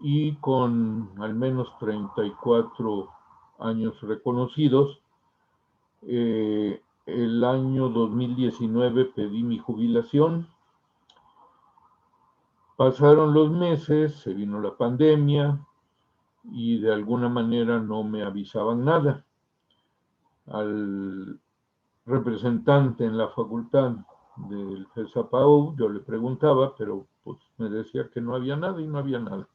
y con al menos 34 años reconocidos. El año 2019 pedí mi jubilación. Pasaron los meses, se vino la pandemia y de alguna manera no me avisaban nada. Al representante en la facultad del FESAPAU yo le preguntaba, pero pues me decía que no había nada y no había nada.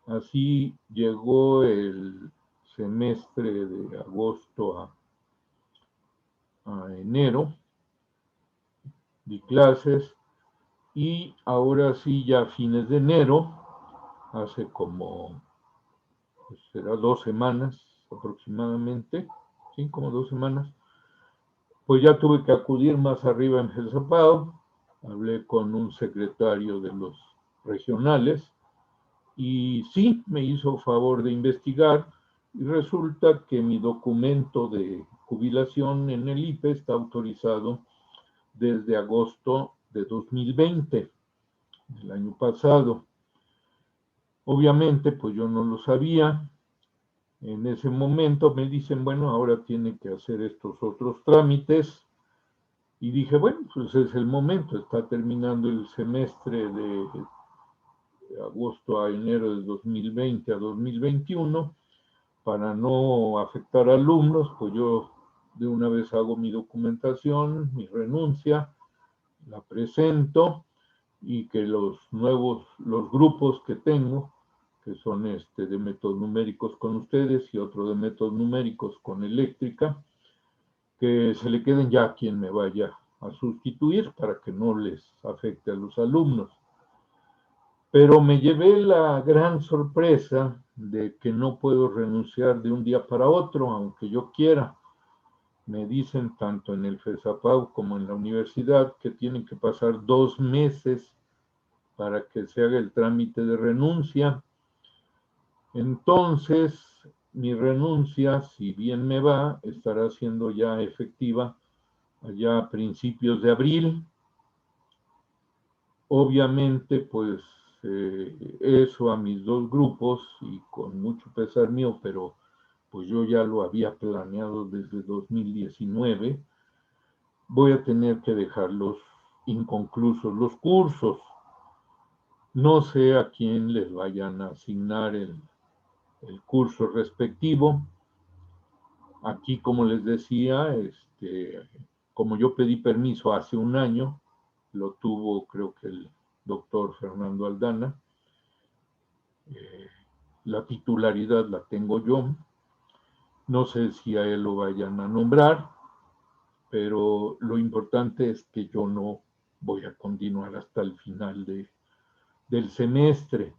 Así llegó el semestre de agosto a enero, di clases y ahora sí ya a fines de enero, hace como, pues será 2 semanas aproximadamente, sí, como 2 semanas, pues ya tuve que acudir más arriba en Jalsapao, hablé con un secretario de los regionales y sí, me hizo favor de investigar y resulta que mi documento de jubilación en el IPE está autorizado desde agosto de 2020, del año pasado. Obviamente, pues yo no lo sabía. En ese momento me dicen, bueno, ahora tiene que hacer estos otros trámites. Y dije, bueno, pues es el momento, está terminando el semestre de agosto a enero de 2020 a 2021. Para no afectar a alumnos, pues yo de una vez hago mi documentación, mi renuncia, la presento y que los grupos que tengo, que son de métodos numéricos con ustedes y otro de métodos numéricos con eléctrica, que se le queden ya a quien me vaya a sustituir para que no les afecte a los alumnos. Pero me llevé la gran sorpresa de que no puedo renunciar de un día para otro, aunque yo quiera. Me dicen tanto en el FESAPAU como en la universidad que tienen que pasar 2 meses para que se haga el trámite de renuncia. Entonces, mi renuncia, si bien me va, estará siendo ya efectiva allá a principios de abril. Obviamente, pues eso a mis dos grupos y con mucho pesar mío, pero pues yo ya lo había planeado desde 2019, voy a tener que dejarlos inconclusos los cursos. No sé a quién les vayan a asignar el curso respectivo. Aquí, como les decía, como yo pedí permiso hace un año, lo tuvo creo que el doctor Fernando Aldana, eh, la titularidad la tengo yo, no sé si a él lo vayan a nombrar, pero lo importante es que yo no voy a continuar hasta el final del semestre,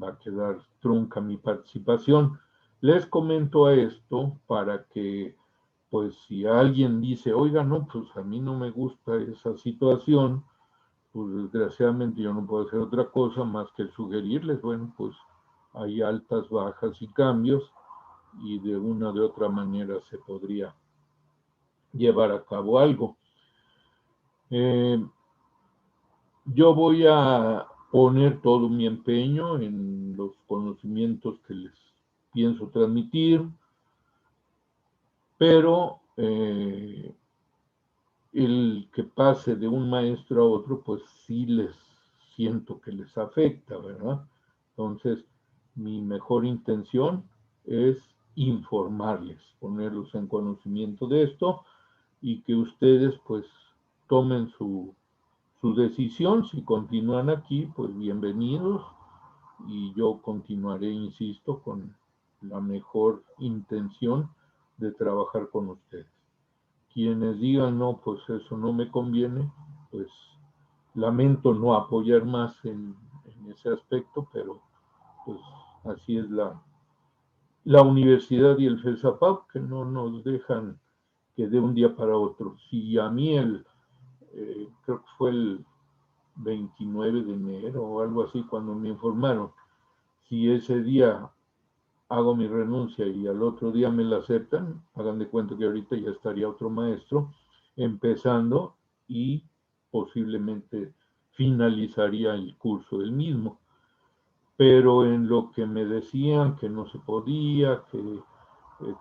va a quedar trunca mi participación. Les comento a esto para que, pues si alguien dice, oiga, no, pues a mí no me gusta esa situación, pues desgraciadamente yo no puedo hacer otra cosa más que sugerirles, bueno, pues hay altas, bajas y cambios y de una de otra manera se podría llevar a cabo algo. Eh, yo voy a poner todo mi empeño en los conocimientos que les pienso transmitir, pero el que pase de un maestro a otro, pues sí les siento que les afecta, ¿verdad? Entonces, mi mejor intención es informarles, ponerlos en conocimiento de esto y que ustedes pues tomen su decisión. Si continúan aquí, pues bienvenidos y yo continuaré, insisto, con la mejor intención de trabajar con ustedes. Quienes digan, no, pues eso no me conviene, pues lamento no apoyar más en ese aspecto, pero pues así es la universidad y el FESAPAP, que no nos dejan que de un día para otro. Si a mí creo que fue el 29 de enero o algo así cuando me informaron, si ese día hago mi renuncia y al otro día me la aceptan, hagan de cuenta que ahorita ya estaría otro maestro empezando y posiblemente finalizaría el curso del mismo. pero en lo que me decían que no se podía, que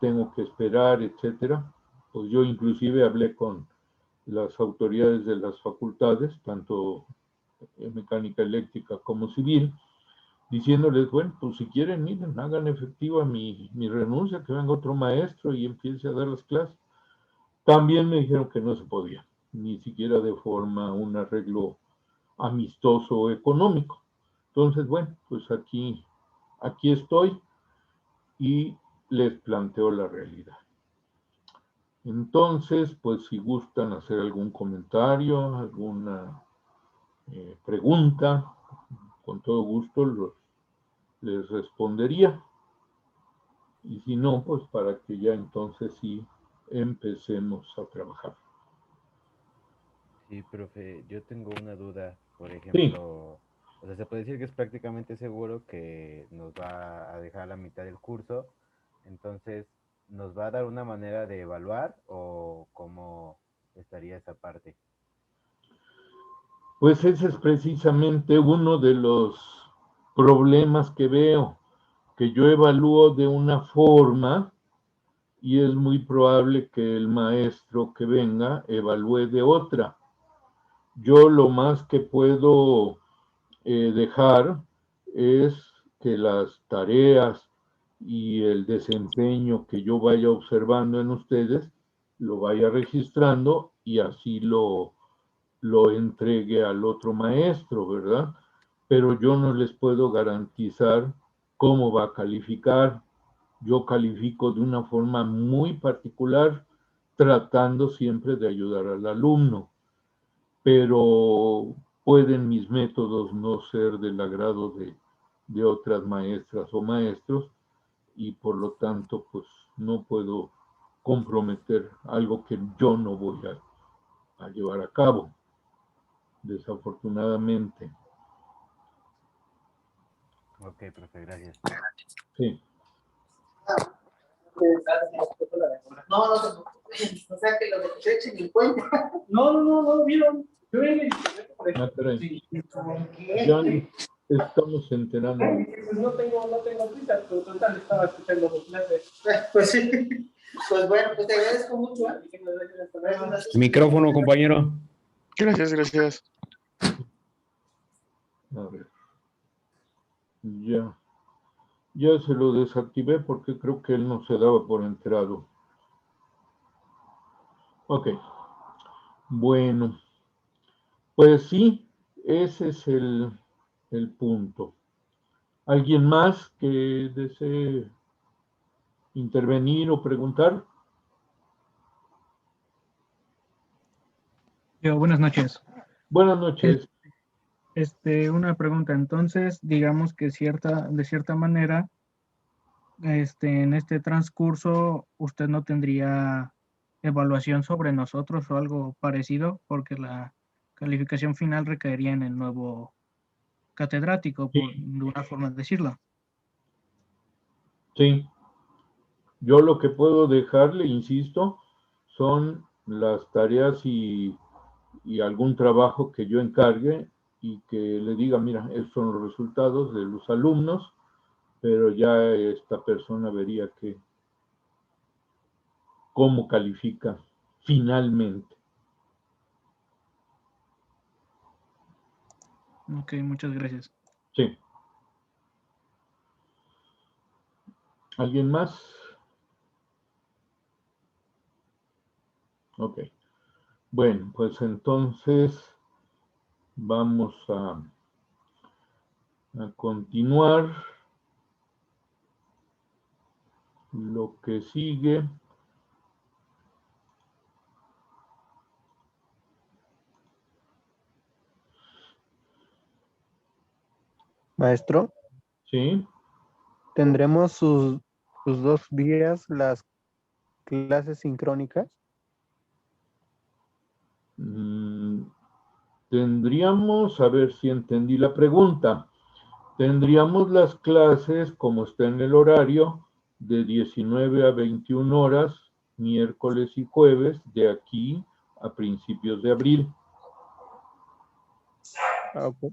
tengo que esperar, etcétera, pues yo inclusive hablé con las autoridades de las facultades, tanto mecánica eléctrica como civil, diciéndoles, bueno, pues si quieren, miren, hagan efectiva mi renuncia, que venga otro maestro y empiece a dar las clases. También me dijeron que no se podía, ni siquiera de forma un arreglo amistoso o económico. Entonces, bueno, pues aquí estoy y les planteo la realidad. Entonces, pues si gustan hacer algún comentario, alguna pregunta, con todo gusto les respondería. Y si no, pues para que ya entonces sí empecemos a trabajar. Sí, profe, yo tengo una duda, por Sí, ejemplo, o sea, se puede decir que es prácticamente seguro que nos va a dejar a la mitad del curso, entonces, ¿nos va a dar una manera de evaluar o cómo estaría esa parte? pues ese es precisamente uno de los problemas que veo, que yo evalúo de una forma y es muy probable que el maestro que venga evalúe de otra. Yo lo más que puedo dejar es que las tareas y el desempeño que yo vaya observando en ustedes lo vaya registrando y así lo entregue al otro maestro, ¿verdad? Pero yo no les puedo garantizar cómo va a calificar. Yo califico de una forma muy particular, tratando siempre de ayudar al alumno, pero pueden mis métodos no ser del agrado de otras maestras o maestros y por lo tanto pues no puedo comprometer algo que yo no voy a llevar a cabo, desafortunadamente. Ok, profe, gracias. Sí. No, no se preocupen. O sea que lo de que se echen en cuenta. No, vieron. Yo en el Ah, caray. sí. Ya ¿Qué? estamos enterando. Pues no tengo prisa, pero total estaba escuchando los clases. Pues sí. Pues bueno, pues te agradezco mucho. Micrófono, compañero. Gracias. A ver. Ya se lo desactivé porque creo que él no se daba por enterado. Ok. Bueno, pues sí, ese es el punto. ¿Alguien más que desee intervenir o preguntar? Buenas noches. Buenas noches. Una pregunta. Entonces, digamos que de cierta manera, en este transcurso, usted no tendría evaluación sobre nosotros o algo parecido, porque la calificación final recaería en el nuevo catedrático, de una forma de decirlo. Sí, yo lo que puedo dejarle, insisto, son las tareas y algún trabajo que yo encargue y que le diga, mira, estos son los resultados de los alumnos, pero ya esta persona vería cómo califica finalmente. Ok, muchas gracias. Sí. ¿Alguien más? Ok. Bueno, pues entonces vamos a continuar. Lo que sigue. Maestro, Sí. ¿tendremos sus 2 días las clases sincrónicas? Tendríamos, a ver si entendí la pregunta. Tendríamos las clases, como está en el horario, de 19 a 21 horas, miércoles y jueves, de aquí a principios de abril. Ah, ok.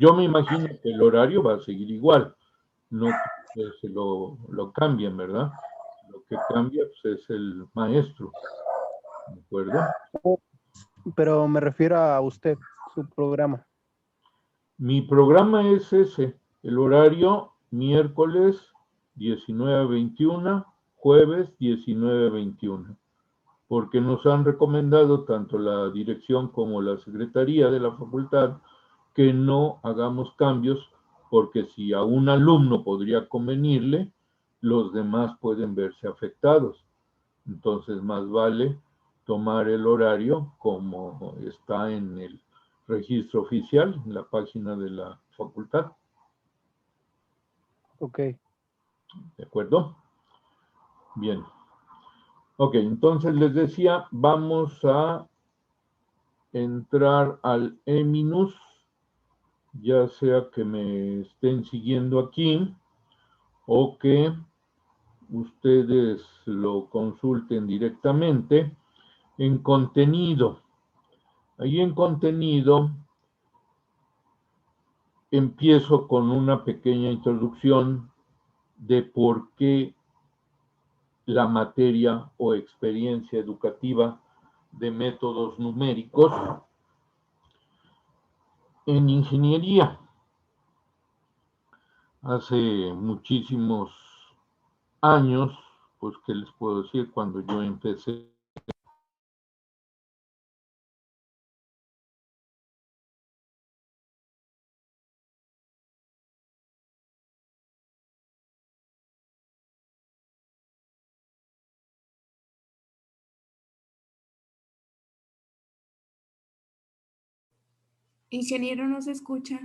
Yo me imagino que el horario va a seguir igual, no que se lo cambien, ¿verdad? Lo que cambia pues, es el maestro, ¿de acuerdo? Pero me refiero a usted, su programa. Mi programa es ese, el horario miércoles 19 a 21, jueves 19 a 21, porque nos han recomendado tanto la dirección como la secretaría de la facultad que no hagamos cambios, porque si a un alumno podría convenirle, los demás pueden verse afectados. Entonces, más vale tomar el horario como está en el registro oficial, en la página de la facultad. Ok. ¿De acuerdo? Bien. Ok, entonces les decía, vamos a entrar al Eminus, ya sea que me estén siguiendo aquí o que ustedes lo consulten directamente en contenido. Ahí en contenido empiezo con una pequeña introducción de por qué la materia o experiencia educativa de métodos numéricos en ingeniería. Hace muchísimos años, pues, ¿qué les puedo decir? Cuando yo empecé Ingeniero, no se escucha.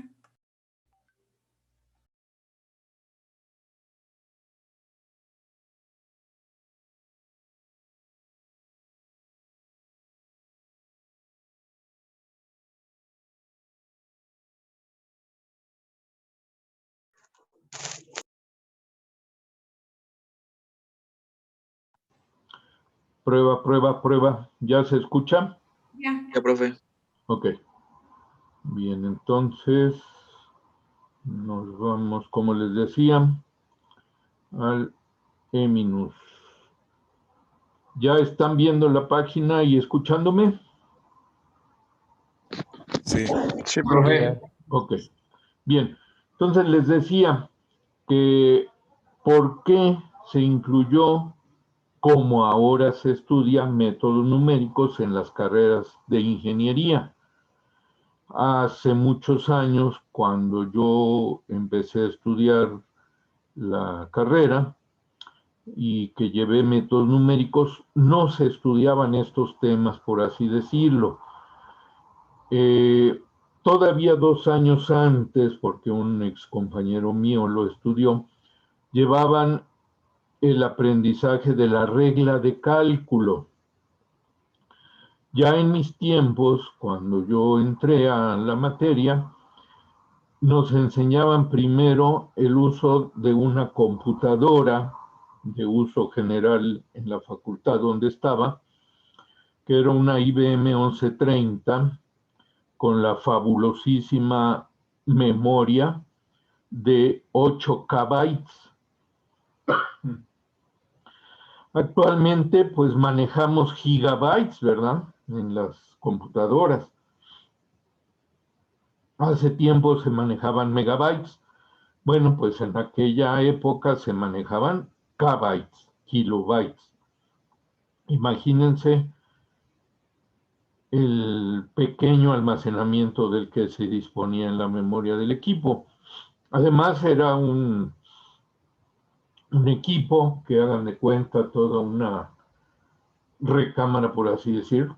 Prueba, prueba, prueba. ¿Ya se escucha? Ya, profe. Ok. Bien, entonces nos vamos, como les decía, al Eminus. ¿Ya están viendo la página y escuchándome? Sí. Sí, profe. Ok. Bien, entonces les decía que por qué se incluyó, como ahora se estudia, métodos numéricos en las carreras de ingeniería. Hace muchos años, cuando yo empecé a estudiar la carrera y que llevé métodos numéricos, no se estudiaban estos temas, por así decirlo. Todavía 2 años antes, porque un ex compañero mío lo estudió, llevaban el aprendizaje de la regla de cálculo. Ya en mis tiempos, cuando yo entré a la materia, nos enseñaban primero el uso de una computadora de uso general en la facultad donde estaba, que era una IBM 1130 con la fabulosísima memoria de 8 KB. Actualmente, pues manejamos gigabytes, ¿verdad? En las computadoras. Hace tiempo se manejaban megabytes. Bueno, pues en aquella época se manejaban kbytes, kilobytes. Imagínense el pequeño almacenamiento del que se disponía en la memoria del equipo. Además, era un equipo que, hagan de cuenta, toda una recámara, por así decir,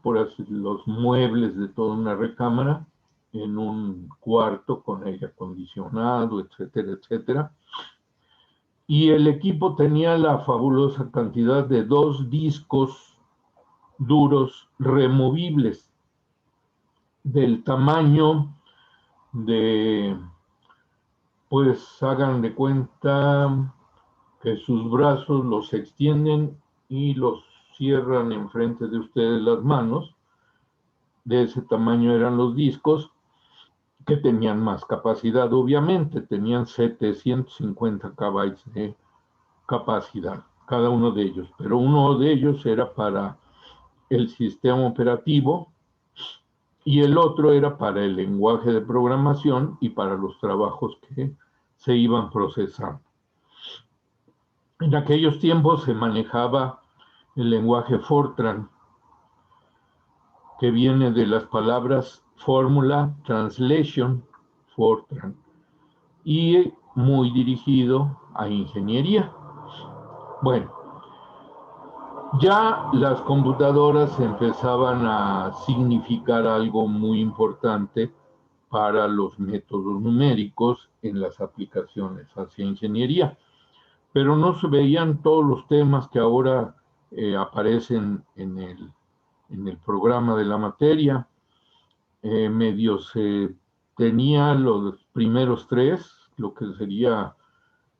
los muebles de toda una recámara en un cuarto con aire acondicionado, etcétera, etcétera. Y el equipo tenía la fabulosa cantidad de 2 discos duros removibles del tamaño de, pues hagan de cuenta que sus brazos los extienden y los cierran enfrente de ustedes las manos. De ese tamaño eran los discos que tenían más capacidad, obviamente, tenían 750 KB de capacidad, cada uno de ellos, pero uno de ellos era para el sistema operativo y el otro era para el lenguaje de programación y para los trabajos que se iban procesando. En aquellos tiempos se manejaba el lenguaje Fortran, que viene de las palabras fórmula, translation, Fortran, y muy dirigido a ingeniería. Bueno, ya las computadoras empezaban a significar algo muy importante para los métodos numéricos en las aplicaciones hacia ingeniería, pero no se veían todos los temas que ahora aparecen en el programa de la materia. Medio se tenía los primeros tres, lo que sería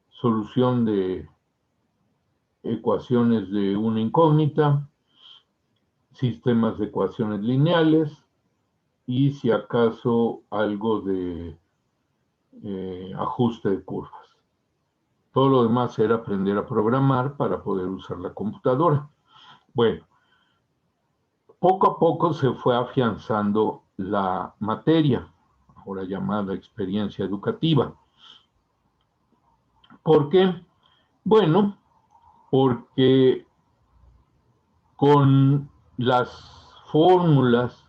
solución de ecuaciones de una incógnita, sistemas de ecuaciones lineales y si acaso algo de ajuste de curvas. Todo lo demás era aprender a programar para poder usar la computadora. Bueno, poco a poco se fue afianzando la materia, ahora llamada experiencia educativa. ¿Por qué? Bueno, porque con las fórmulas,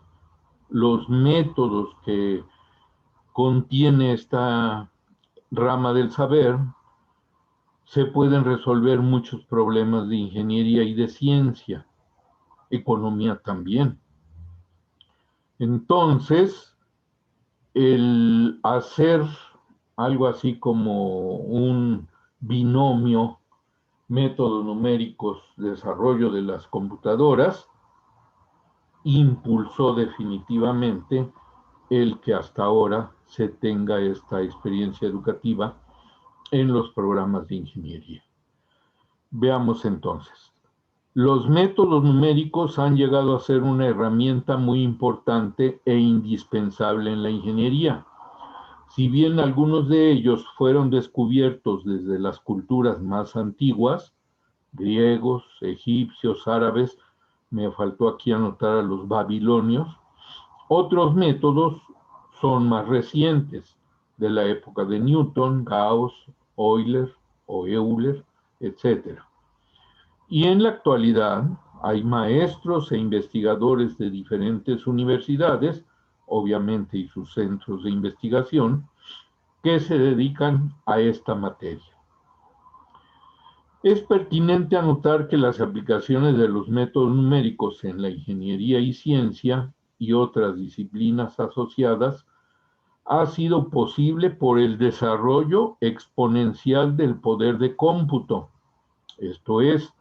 los métodos que contiene esta rama del saber, se pueden resolver muchos problemas de ingeniería y de ciencia, economía también. Entonces, el hacer algo así como un binomio, métodos numéricos, desarrollo de las computadoras, impulsó definitivamente el que hasta ahora se tenga esta experiencia educativa en los programas de ingeniería. Veamos entonces. Los métodos numéricos han llegado a ser una herramienta muy importante e indispensable en la ingeniería. Si bien algunos de ellos fueron descubiertos desde las culturas más antiguas, griegos, egipcios, árabes, me faltó aquí anotar a los babilonios, otros métodos son más recientes, de la época de Newton, Gauss, Euler o Euler, etc. Y en la actualidad hay maestros e investigadores de diferentes universidades, obviamente y sus centros de investigación, que se dedican a esta materia. Es pertinente anotar que las aplicaciones de los métodos numéricos en la ingeniería y ciencia y otras disciplinas asociadas ha sido posible por el desarrollo exponencial del poder de cómputo, esto es,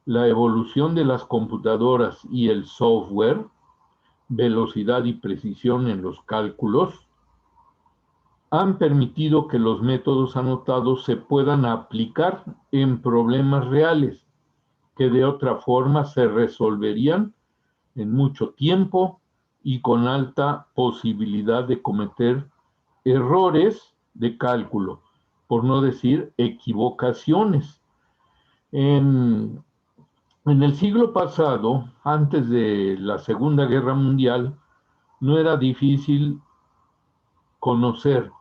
la evolución de las computadoras y el software, velocidad y precisión en los cálculos, han permitido que los métodos anotados se puedan aplicar en problemas reales que de otra forma se resolverían en mucho tiempo y con alta posibilidad de cometer errores de cálculo, por no decir equivocaciones. En el siglo pasado, antes de la Segunda Guerra Mundial, no era difícil conocer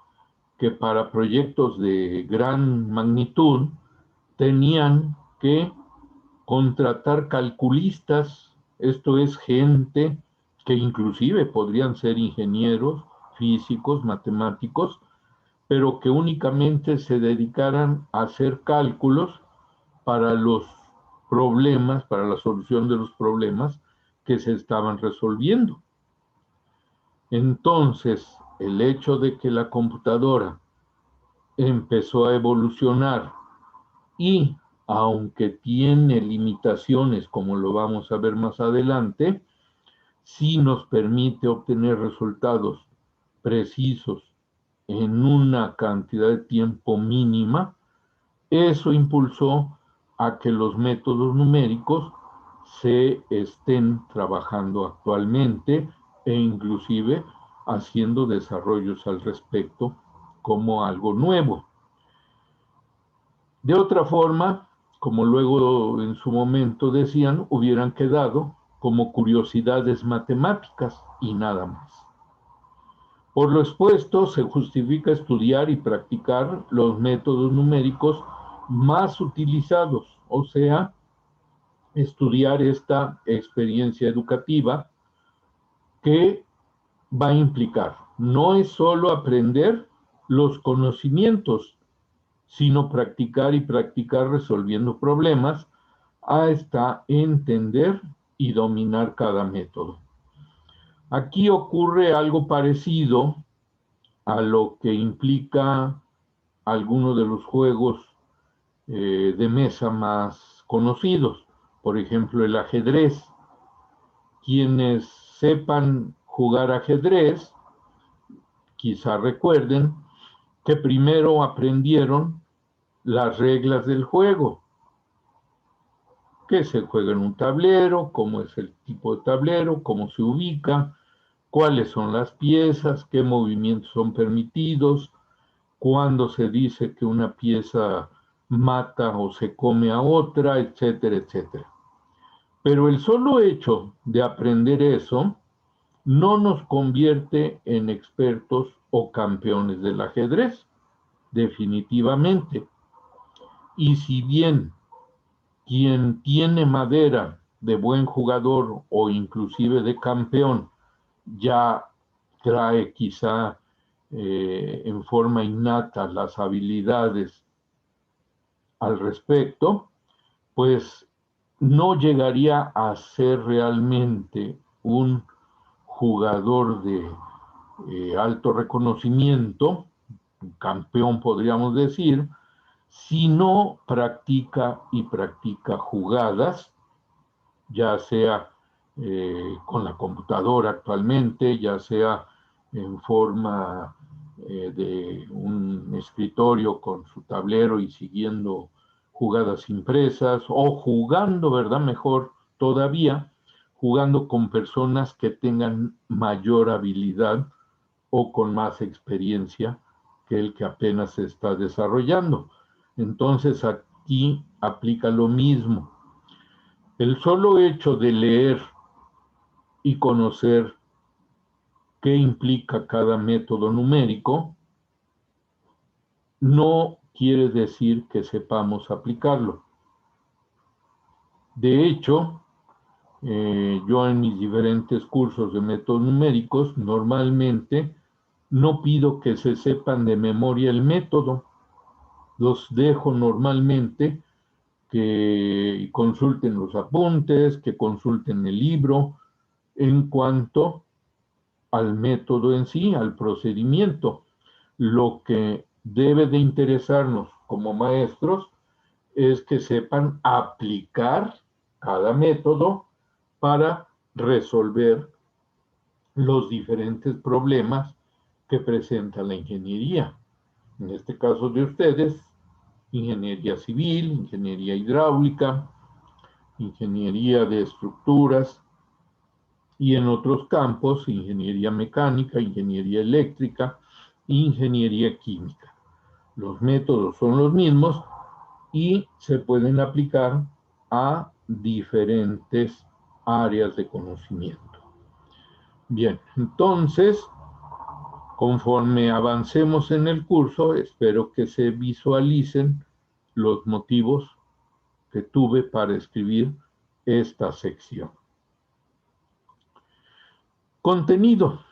que para proyectos de gran magnitud tenían que contratar calculistas, esto es gente que inclusive podrían ser ingenieros, físicos, matemáticos, pero que únicamente se dedicaran a hacer cálculos para los problemas, para la solución de los problemas que se estaban resolviendo. Entonces, el hecho de que la computadora empezó a evolucionar y, aunque tiene limitaciones, como lo vamos a ver más adelante, sí nos permite obtener resultados precisos en una cantidad de tiempo mínima, eso impulsó a que los métodos numéricos se estén trabajando actualmente e inclusive haciendo desarrollos al respecto como algo nuevo. De otra forma, como luego en su momento decían, hubieran quedado como curiosidades matemáticas y nada más. Por lo expuesto, se justifica estudiar y practicar los métodos numéricos más utilizados, o sea, estudiar esta experiencia educativa que va a implicar. No es solo aprender los conocimientos, sino practicar y practicar resolviendo problemas hasta entender y dominar cada método. Aquí ocurre algo parecido a lo que implica alguno de los juegos de mesa más conocidos, por ejemplo el ajedrez. Quienes sepan jugar ajedrez, quizá recuerden que primero aprendieron las reglas del juego, que se juega en un tablero, cómo es el tipo de tablero, cómo se ubica, cuáles son las piezas, qué movimientos son permitidos, cuándo se dice que una pieza mata o se come a otra, etcétera, etcétera. Pero el solo hecho de aprender eso no nos convierte en expertos o campeones del ajedrez, definitivamente. Y si bien quien tiene madera de buen jugador o inclusive de campeón ya trae quizá en forma innata las habilidades al respecto, pues no llegaría a ser realmente un jugador de alto reconocimiento, un campeón podríamos decir, si no practica y practica jugadas, ya sea con la computadora actualmente, ya sea en forma de un escritorio con su tablero y siguiendo jugadas impresas, o jugando, ¿verdad? Mejor todavía, jugando con personas que tengan mayor habilidad o con más experiencia que el que apenas se está desarrollando. Entonces aquí aplica lo mismo. El solo hecho de leer y conocer qué implica cada método numérico no quiere decir que sepamos aplicarlo. De hecho, yo en mis diferentes cursos de métodos numéricos normalmente no pido que se sepan de memoria el método. Los dejo normalmente que consulten los apuntes, que consulten el libro en cuanto al método en sí, al procedimiento. Lo que debe de interesarnos como maestros es que sepan aplicar cada método para resolver los diferentes problemas que presenta la ingeniería. En este caso de ustedes, ingeniería civil, ingeniería hidráulica, ingeniería de estructuras, y en otros campos, ingeniería mecánica, ingeniería eléctrica, ingeniería química. Los métodos son los mismos y se pueden aplicar a diferentes áreas de conocimiento. Bien, entonces, conforme avancemos en el curso, espero que se visualicen los motivos que tuve para escribir esta sección. Contenido.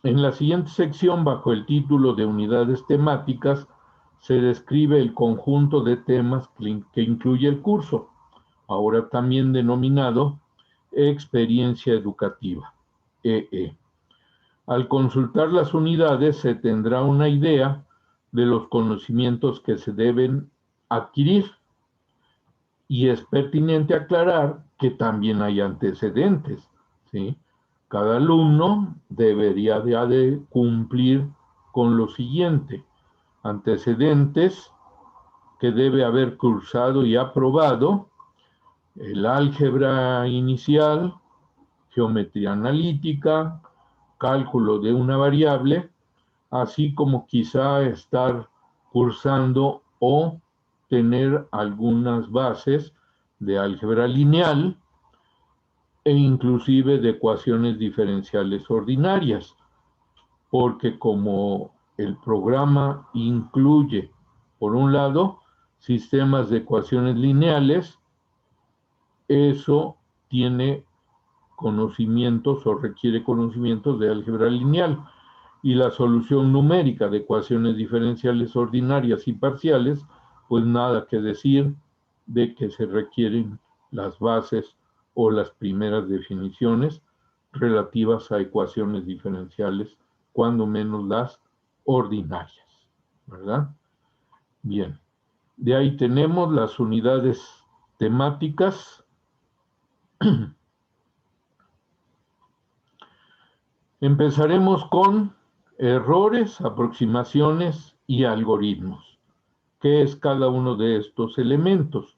En la siguiente sección, bajo el título de unidades temáticas, se describe el conjunto de temas que incluye el curso, ahora también denominado Experiencia Educativa, EE. Al consultar las unidades se tendrá una idea de los conocimientos que se deben adquirir, y es pertinente aclarar que también hay antecedentes, ¿sí? Cada alumno debería de cumplir con lo siguiente: antecedentes que debe haber cursado y aprobado, el álgebra inicial, geometría analítica, cálculo de una variable, así como quizá estar cursando o tener algunas bases de álgebra lineal e inclusive de ecuaciones diferenciales ordinarias, porque como el programa incluye, por un lado, sistemas de ecuaciones lineales, eso tiene conocimientos o requiere conocimientos de álgebra lineal, y la solución numérica de ecuaciones diferenciales ordinarias y parciales, pues nada que decir de que se requieren las bases o las primeras definiciones relativas a ecuaciones diferenciales, cuando menos las ordinarias, ¿verdad? Bien, de ahí tenemos las unidades temáticas. Empezaremos con errores, aproximaciones y algoritmos. ¿Qué es cada uno de estos elementos?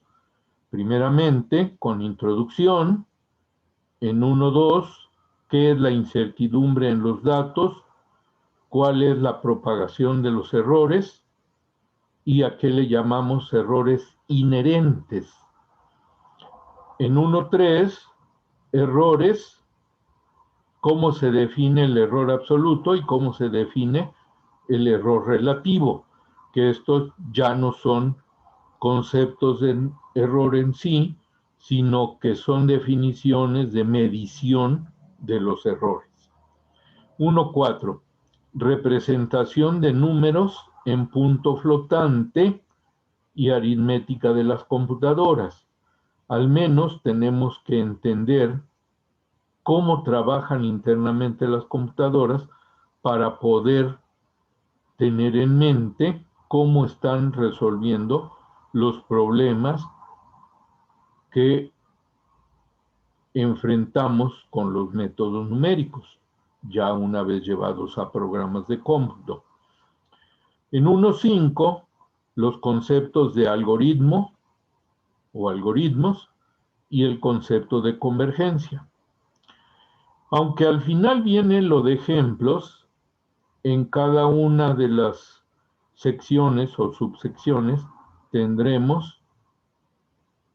Primeramente, con introducción, en 1.2, ¿qué es la incertidumbre en los datos? ¿Cuál es la propagación de los errores? ¿Y a qué le llamamos errores inherentes? En 1.3, errores, cómo se define el error absoluto y cómo se define el error relativo, que estos ya no son conceptos de error en sí, sino que son definiciones de medición de los errores. 1.4. Representación de números en punto flotante y aritmética de las computadoras. Al menos tenemos que entender cómo trabajan internamente las computadoras para poder tener en mente cómo están resolviendo los problemas que enfrentamos con los métodos numéricos, ya una vez llevados a programas de cómputo. En 1.5, los conceptos de algoritmo o algoritmos y el concepto de convergencia. Aunque al final viene lo de ejemplos, en cada una de las secciones o subsecciones tendremos,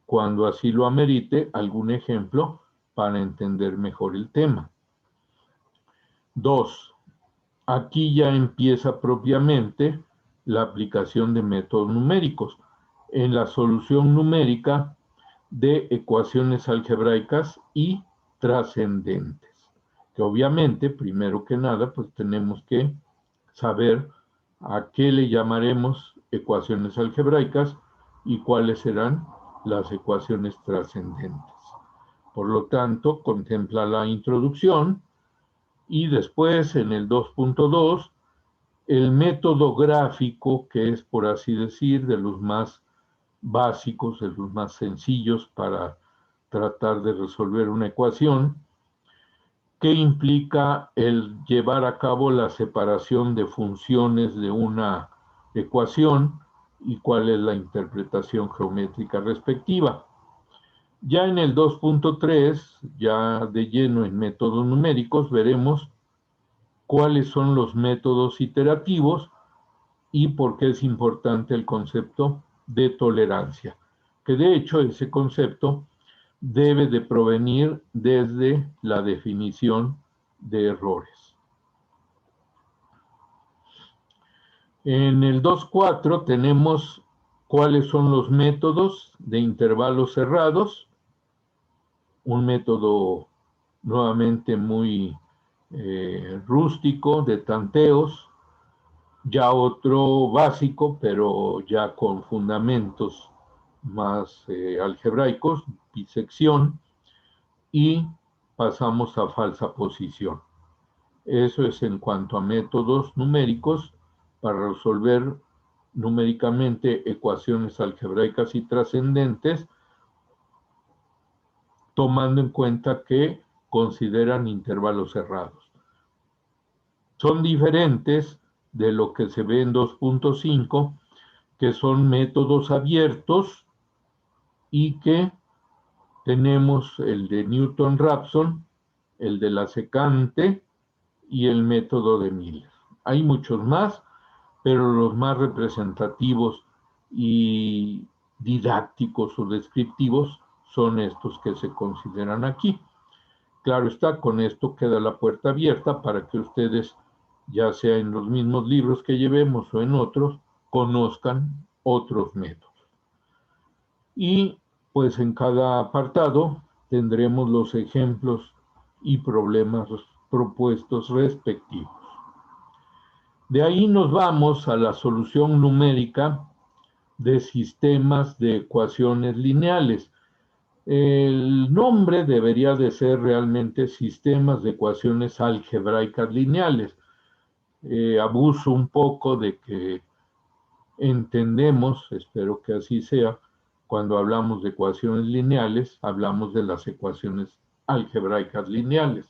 cuando así lo amerite, algún ejemplo para entender mejor el tema. 2. Aquí ya empieza propiamente la aplicación de métodos numéricos en la solución numérica de ecuaciones algebraicas y trascendentes, que obviamente, primero que nada, pues tenemos que saber a qué le llamaremos ecuaciones algebraicas y cuáles serán las ecuaciones trascendentes. Por lo tanto, contempla la introducción y después, en el 2.2, el método gráfico, que es, por así decir, de los más básicos, de los más sencillos para tratar de resolver una ecuación, que implica el llevar a cabo la separación de funciones de una ecuación y cuál es la interpretación geométrica respectiva. Ya en el 2.3, ya de lleno en métodos numéricos, veremos cuáles son los métodos iterativos y por qué es importante el concepto de tolerancia, que de hecho ese concepto debe de provenir desde la definición de errores. En el 2.4 tenemos cuáles son los métodos de intervalos cerrados, un método nuevamente muy rústico de tanteos, ya otro básico, pero ya con fundamentos más algebraicos, bisección, y pasamos a falsa posición. Eso es en cuanto a métodos numéricos para resolver numéricamente ecuaciones algebraicas y trascendentes, tomando en cuenta que consideran intervalos cerrados. Son diferentes de lo que se ve en 2.5, que son métodos abiertos y que tenemos el de Newton-Raphson, el de la secante y el método de Miller. Hay muchos más, pero los más representativos y didácticos o descriptivos son estos que se consideran aquí. Claro está, con esto queda la puerta abierta para que ustedes, ya sea en los mismos libros que llevemos o en otros, conozcan otros métodos. Y pues en cada apartado tendremos los ejemplos y problemas propuestos respectivos. De ahí nos vamos a la solución numérica de sistemas de ecuaciones lineales. El nombre debería de ser realmente sistemas de ecuaciones algebraicas lineales. Abuso un poco de que entendemos, espero que así sea, cuando hablamos de ecuaciones lineales, hablamos de las ecuaciones algebraicas lineales.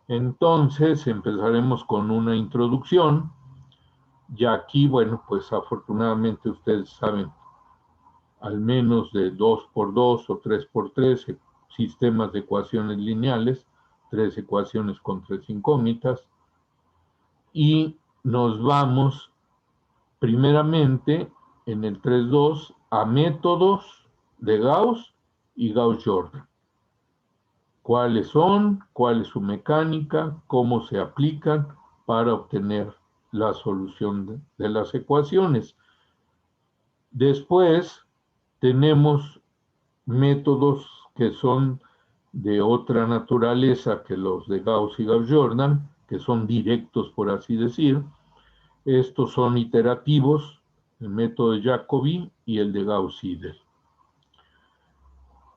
Entonces empezaremos con una introducción. Ya aquí, bueno, pues afortunadamente ustedes saben al menos de 2×2 o 3×3 sistemas de ecuaciones lineales, 3 ecuaciones con 3 incógnitas, y nos vamos primeramente en el 3.2 a métodos de Gauss y Gauss-Jordan. ¿Cuáles son? ¿Cuál es su mecánica? ¿Cómo se aplican para obtener la solución de las ecuaciones? Después tenemos métodos que son de otra naturaleza que los de Gauss y Gauss-Jordan, que son directos, por así decir. Estos son iterativos, el método de Jacobi y el de Gauss-Seidel.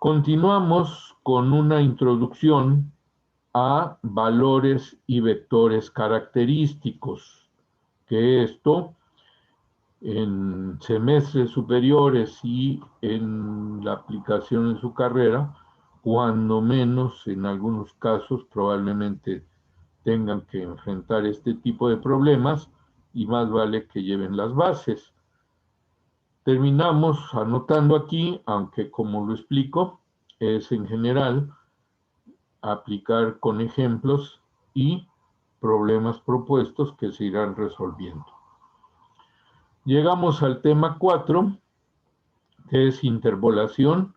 Continuamos con una introducción a valores y vectores característicos, que esto en semestres superiores y en la aplicación en su carrera, cuando menos en algunos casos probablemente tengan que enfrentar este tipo de problemas y más vale que lleven las bases. Terminamos anotando aquí, aunque como lo explico, es en general aplicar con ejemplos y problemas propuestos que se irán resolviendo. Llegamos al tema 4, que es interpolación,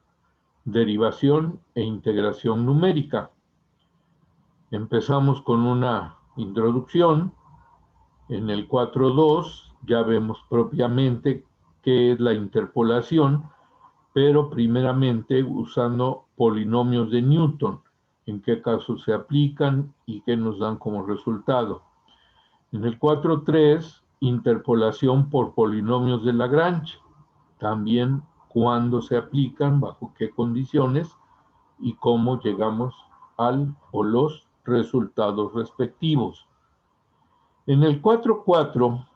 derivación e integración numérica. Empezamos con una introducción. En el 4.2 ya vemos propiamente qué es la interpolación, pero primeramente usando polinomios de Newton, en qué casos se aplican y qué nos dan como resultado. En el 4.3, interpolación por polinomios de Lagrange, también cuándo se aplican, bajo qué condiciones y cómo llegamos al o los resultados respectivos. En el 4.4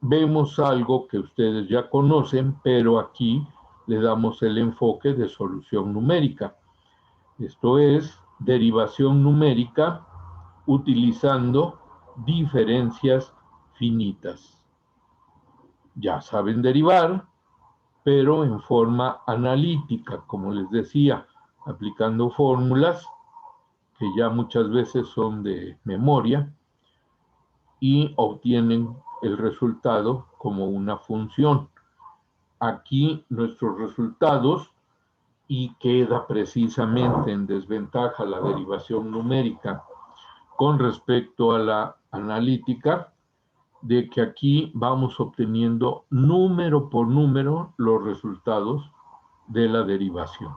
vemos algo que ustedes ya conocen, pero aquí le damos el enfoque de solución numérica. Esto es derivación numérica utilizando diferencias finitas. Ya saben derivar, pero en forma analítica, como les decía, aplicando fórmulas que ya muchas veces son de memoria y obtienen el resultado como una función. Aquí nuestros resultados, y queda precisamente en desventaja la derivación numérica con respecto a la analítica, de que aquí vamos obteniendo número por número los resultados de la derivación.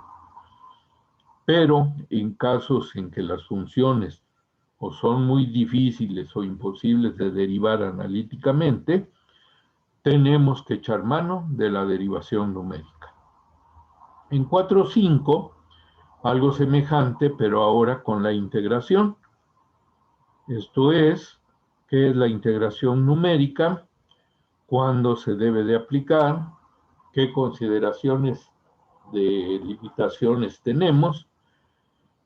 Pero en casos en que las funciones o son muy difíciles o imposibles de derivar analíticamente, tenemos que echar mano de la derivación numérica. En 4.5, algo semejante, pero ahora con la integración. Esto es, ¿qué es la integración numérica? ¿Cuándo se debe de aplicar? ¿Qué consideraciones de limitaciones tenemos?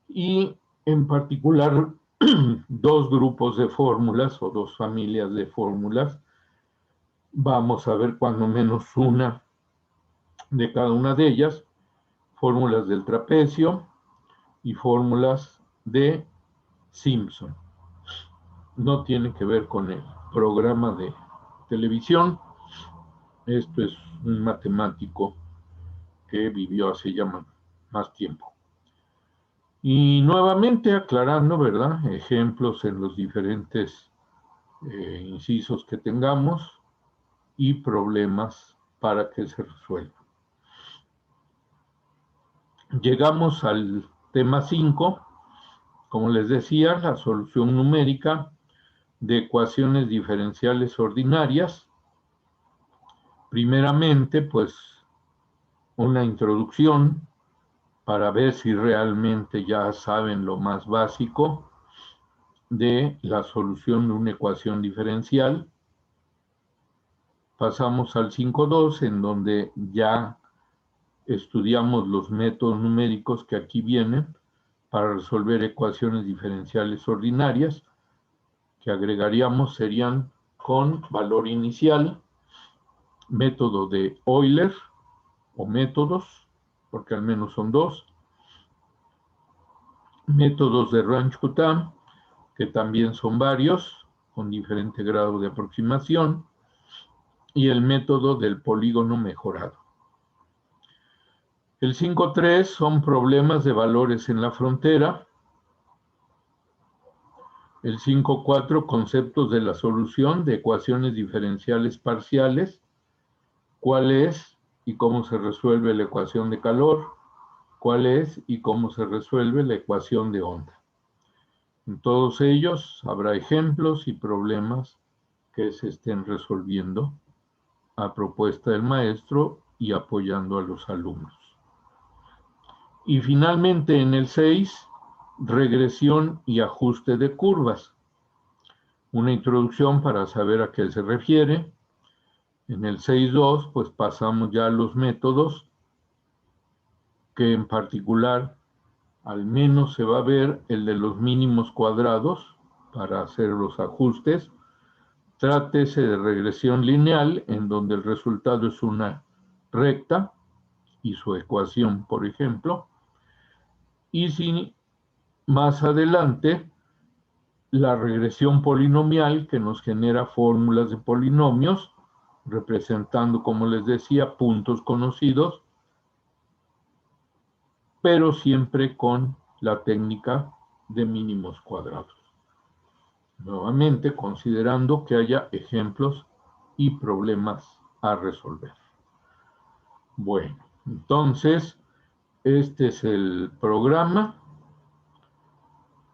Y en particular, dos grupos de fórmulas o dos familias de fórmulas. Vamos a ver cuando menos una de cada una de ellas, fórmulas del trapecio y fórmulas de Simpson. no tiene que ver con el programa de televisión. Esto es un matemático que vivió hace ya más tiempo. Y nuevamente aclarando, ¿verdad? Ejemplos en los diferentes incisos que tengamos y problemas para que se resuelvan. Llegamos al tema 5, como les decía, la solución numérica de ecuaciones diferenciales ordinarias. Primeramente, pues, una introducción para ver si realmente ya saben lo más básico de la solución de una ecuación diferencial. Pasamos al 5.2, en donde ya estudiamos los métodos numéricos que aquí vienen para resolver ecuaciones diferenciales ordinarias, que agregaríamos serían con valor inicial, método de Euler o métodos, porque al menos son dos, métodos de Range-Coutan, que también son varios, con diferente grado de aproximación, y el método del polígono mejorado. El 5.3 son problemas de valores en la frontera. El 5.4, conceptos de la solución de ecuaciones diferenciales parciales. ¿Cuál es y cómo se resuelve la ecuación de calor? ¿Cuál es y cómo se resuelve la ecuación de onda? En todos ellos habrá ejemplos y problemas que se estén resolviendo a propuesta del maestro y apoyando a los alumnos. Y finalmente en el 6, regresión y ajuste de curvas. Una introducción para saber a qué se refiere. En el 6.2, pues pasamos ya a los métodos, que en particular al menos se va a ver el de los mínimos cuadrados para hacer los ajustes. Trátese de regresión lineal, en donde el resultado es una recta y su ecuación, por ejemplo. Y si más adelante, la regresión polinomial, que nos genera fórmulas de polinomios, representando, como les decía, puntos conocidos, pero siempre con la técnica de mínimos cuadrados. Nuevamente, considerando que haya ejemplos y problemas a resolver. Bueno, entonces, este es el programa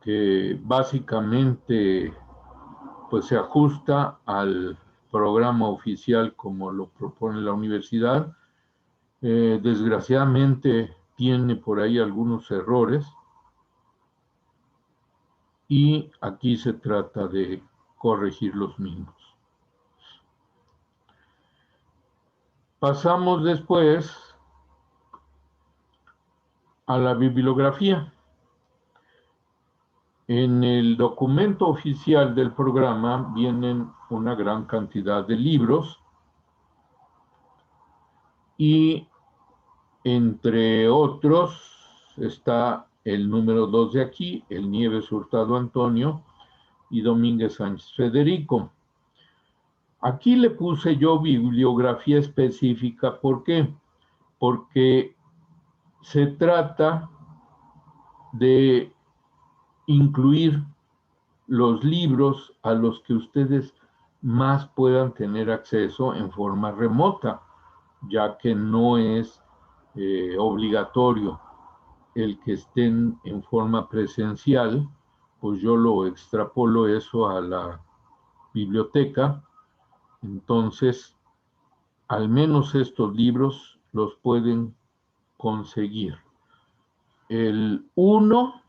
que básicamente pues se ajusta al programa oficial como lo propone la universidad. Desgraciadamente tiene por ahí algunos errores y aquí se trata de corregir los mismos. Pasamos después a la bibliografía. En el documento oficial del programa vienen una gran cantidad de libros y entre otros está el número 2 de aquí, el Nieves Hurtado Antonio y Domínguez Sánchez Federico. Aquí le puse yo bibliografía específica. ¿Por qué? Porque se trata de incluir los libros a los que ustedes más puedan tener acceso en forma remota, ya que no es obligatorio el que estén en forma presencial, pues yo lo extrapolo eso a la biblioteca. Entonces, al menos estos libros los pueden conseguir. El 1,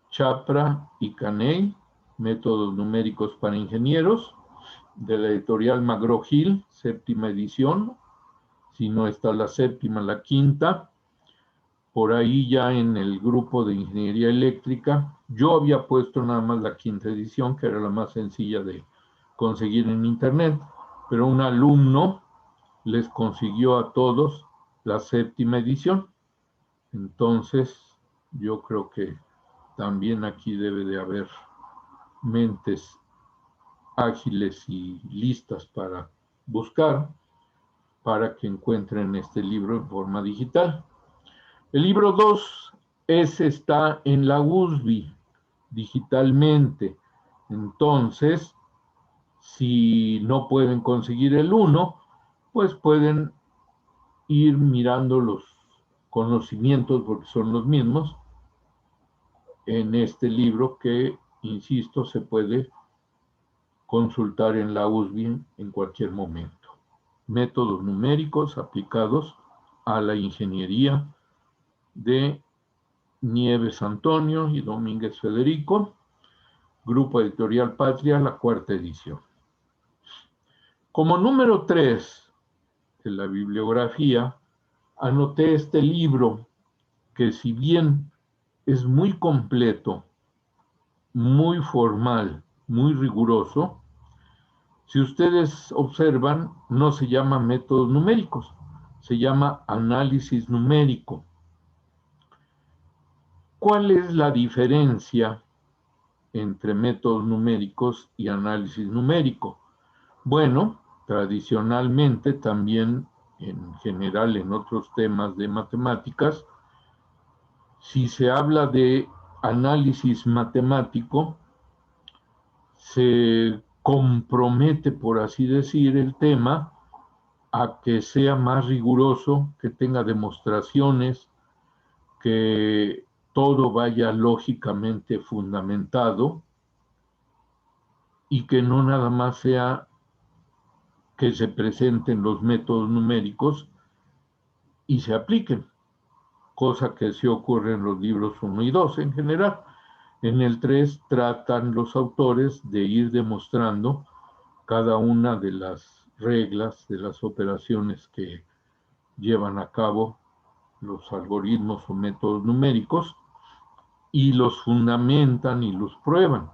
Chapra y Caney, Métodos Numéricos para Ingenieros, de la editorial McGraw-Hill, 7ª edición. Si no está la 7ª, la 5ª. Por ahí ya en el grupo de Ingeniería Eléctrica, yo había puesto nada más la 5ª edición, que era la más sencilla de conseguir en internet, pero un alumno les consiguió a todos la 7ª edición. Entonces, yo creo que también aquí debe de haber mentes ágiles y listas para buscar, para que encuentren este libro en forma digital. El libro 2 está en la USB digitalmente. Entonces, si no pueden conseguir el 1, pues pueden ir mirando los conocimientos, porque son los mismos, en este libro que, insisto, se puede consultar en la USB en cualquier momento. Métodos numéricos aplicados a la ingeniería, de Nieves Antonio y Domínguez Federico, Grupo Editorial Patria, la 4ª edición. Como número 3 de la bibliografía, anoté este libro que, si bien es muy completo, muy formal, muy riguroso, si ustedes observan, no se llama métodos numéricos, se llama análisis numérico. ¿Cuál es la diferencia entre métodos numéricos y análisis numérico? Bueno, tradicionalmente también, en general en otros temas de matemáticas, si se habla de análisis matemático, se compromete, por así decir, el tema a que sea más riguroso, que tenga demostraciones, que todo vaya lógicamente fundamentado y que no nada más sea que se presenten los métodos numéricos y se apliquen, cosa que sí ocurre en los libros 1 y 2 en general. En el 3 tratan los autores de ir demostrando cada una de las reglas, de las operaciones que llevan a cabo los algoritmos o métodos numéricos, y los fundamentan y los prueban.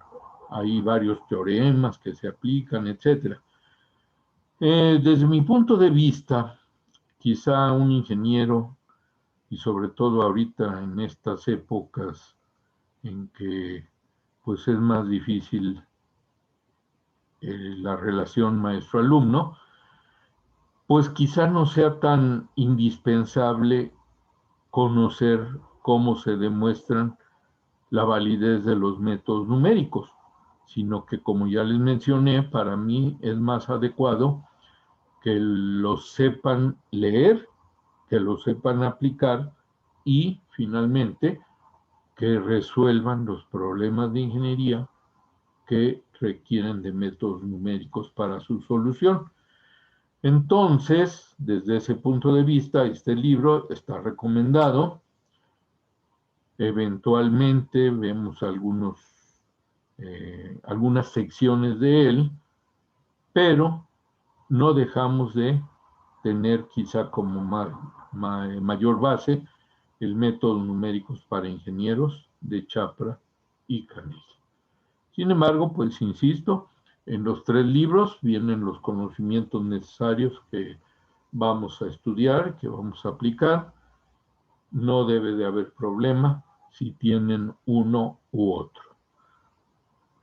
Hay varios teoremas que se aplican, etc. Desde mi punto de vista, quizá un ingeniero, y sobre todo ahorita en estas épocas en que pues es más difícil la relación maestro-alumno, pues quizá no sea tan indispensable conocer cómo se demuestran la validez de los métodos numéricos, sino que, como ya les mencioné, para mí es más adecuado que los sepan leer, que los sepan aplicar y, finalmente, que resuelvan los problemas de ingeniería que requieren de métodos numéricos para su solución. Entonces, desde ese punto de vista, este libro está recomendado. Eventualmente vemos algunas secciones de él, pero no dejamos de tener quizá como mayor base el método numéricos para ingenieros de Chapra y Carnegie. Sin embargo, pues insisto, en los 3 libros vienen los conocimientos necesarios que vamos a estudiar, que vamos a aplicar. No debe de haber problema si tienen uno u otro.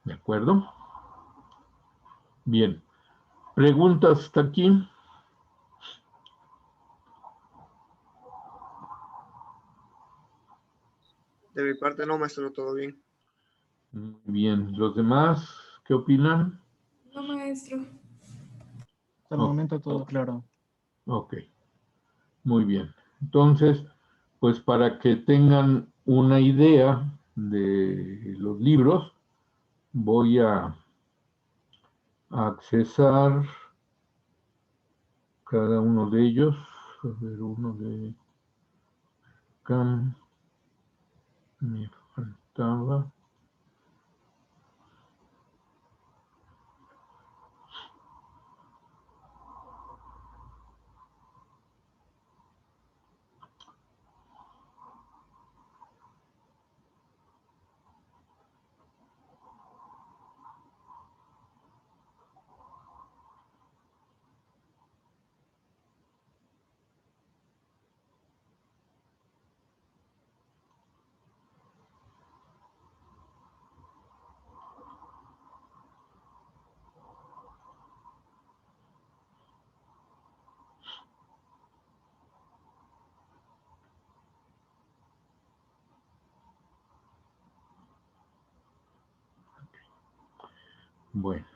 ¿De acuerdo? Bien. ¿Preguntas hasta aquí? De mi parte no, maestro, todo bien. Muy bien. ¿Los demás qué opinan? No, maestro. Hasta el momento todo claro. Ok. Muy bien. Entonces, pues para que tengan una idea de los libros, voy a accesar cada uno de ellos. A ver, uno de acá. Me faltaba. Bueno.